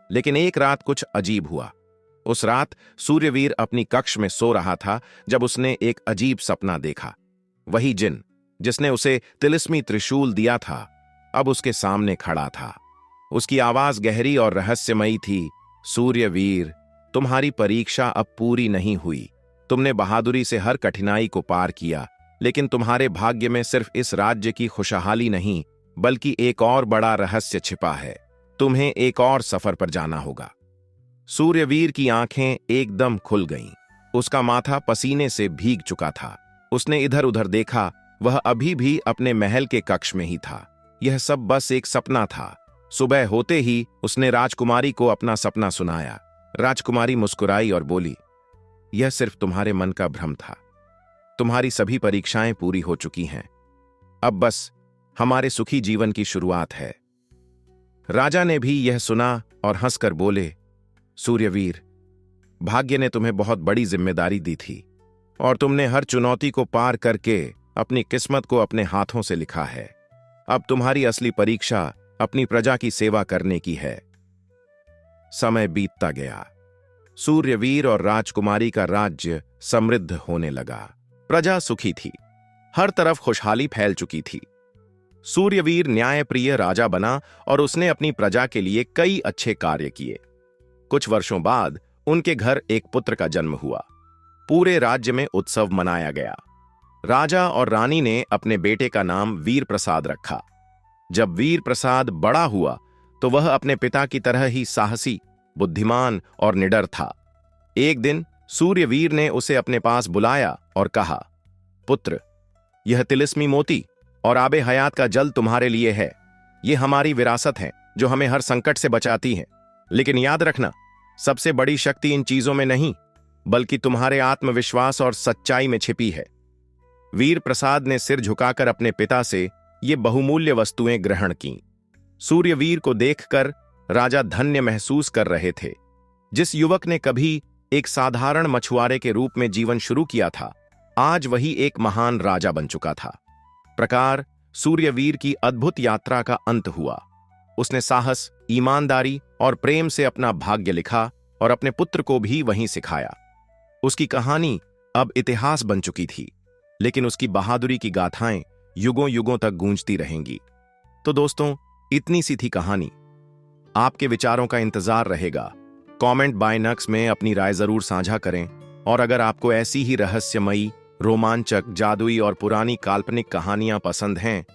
लेकिन एक रात कुछ अजीब हुआ। उस रात सूर्यवीर अपनी कक्ष में सो रहा था जब उसने एक अजीब सपना देखा। वही जिन जिसने उसे तिलिस्मी त्रिशूल दिया था, अब उसके सामने खड़ा था। उसकी आवाज गहरी और रहस्यमयी थी, सूर्यवीर, तुम्हारी परीक्षा अब पूरी नहीं हुई। तुमने बहादुरी से हर कठिनाई को पार किया, लेकिन तुम्हारे भाग्य में सिर्फ इस राज्य की खुशहाली नहीं, बल्कि एक और बड़ा रहस्य छिपा है। तुम्हें एक और सफर पर जाना होगा। सूर्यवीर की आंखें एकदम खुल गईं। उसका माथा पसीने से भीग चुका था। उसने इधर उधर देखा, वह अभी भी अपने महल के कक्ष में ही था। यह सब बस एक सपना था। सुबह होते ही उसने राजकुमारी को अपना सपना सुनाया। राजकुमारी मुस्कुराई और बोली, यह सिर्फ तुम्हारे मन का भ्रम था। तुम्हारी सभी परीक्षाएं पूरी हो चुकी हैं। अब बस हमारे सुखी जीवन की शुरुआत है। राजा ने भी यह सुना और हंसकर बोले, सूर्यवीर, भाग्य ने तुम्हें बहुत बड़ी जिम्मेदारी दी थी और तुमने हर चुनौती को पार करके अपनी किस्मत को अपने हाथों से लिखा है। अब तुम्हारी असली परीक्षा अपनी प्रजा की सेवा करने की है। समय बीतता गया। सूर्यवीर और राजकुमारी का राज्य समृद्ध होने लगा। प्रजा सुखी थी। हर तरफ खुशहाली फैल चुकी थी। सूर्यवीर न्यायप्रिय राजा बना और उसने अपनी प्रजा के लिए कई अच्छे कार्य किए। कुछ वर्षों बाद उनके घर एक पुत्र का जन्म हुआ। पूरे राज्य में उत्सव मनाया गया। राजा और रानी ने अपने बेटे का नाम वीर प्रसाद रखा। जब वीर प्रसाद बड़ा हुआ तो वह अपने पिता की तरह ही साहसी, बुद्धिमान और निडर था। एक दिन सूर्यवीर ने उसे अपने पास बुलाया और कहा, पुत्र, यह तिलिस्मी मोती और आबे हयात का जल तुम्हारे लिए है। यह हमारी विरासत है जो हमें हर संकट से बचाती है। लेकिन याद रखना, सबसे बड़ी शक्ति इन चीजों में नहीं, बल्कि तुम्हारे आत्मविश्वास और सच्चाई में छिपी है। वीर प्रसाद ने सिर झुकाकर अपने पिता से ये बहुमूल्य वस्तुएं ग्रहण कीं। सूर्यवीर को देखकर राजा धन्य महसूस कर रहे थे। जिस युवक ने कभी एक साधारण मछुआरे के रूप में जीवन शुरू किया था, आज वही एक महान राजा बन चुका था। प्रकार सूर्यवीर की अद्भुत यात्रा का अंत हुआ। उसने साहस, ईमानदारी और प्रेम से अपना भाग्य लिखा और अपने पुत्र को भी वहीं सिखाया। उसकी कहानी अब इतिहास बन चुकी थी, लेकिन उसकी बहादुरी की गाथाएं युगों युगों तक गूंजती रहेंगी। तो दोस्तों, इतनी सी थी कहानी। आपके विचारों का इंतजार रहेगा। कमेंट बॉक्स में अपनी राय जरूर साझा करें। और अगर आपको ऐसी ही रहस्यमयी, रोमांचक, जादुई और पुरानी काल्पनिक कहानियां पसंद हैं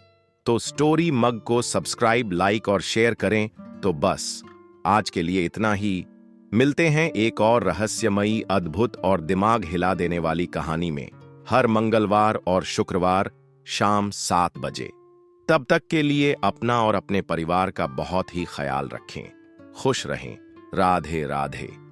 तो स्टोरी मग को सब्सक्राइब, लाइक और शेयर करें। तो बस आज के लिए इतना ही। मिलते हैं एक और रहस्यमयी, अद्भुत और दिमाग हिला देने वाली कहानी में हर मंगलवार और शुक्रवार शाम 7 बजे। तब तक के लिए अपना और अपने परिवार का बहुत ही ख्याल रखें। खुश रहें। राधे राधे।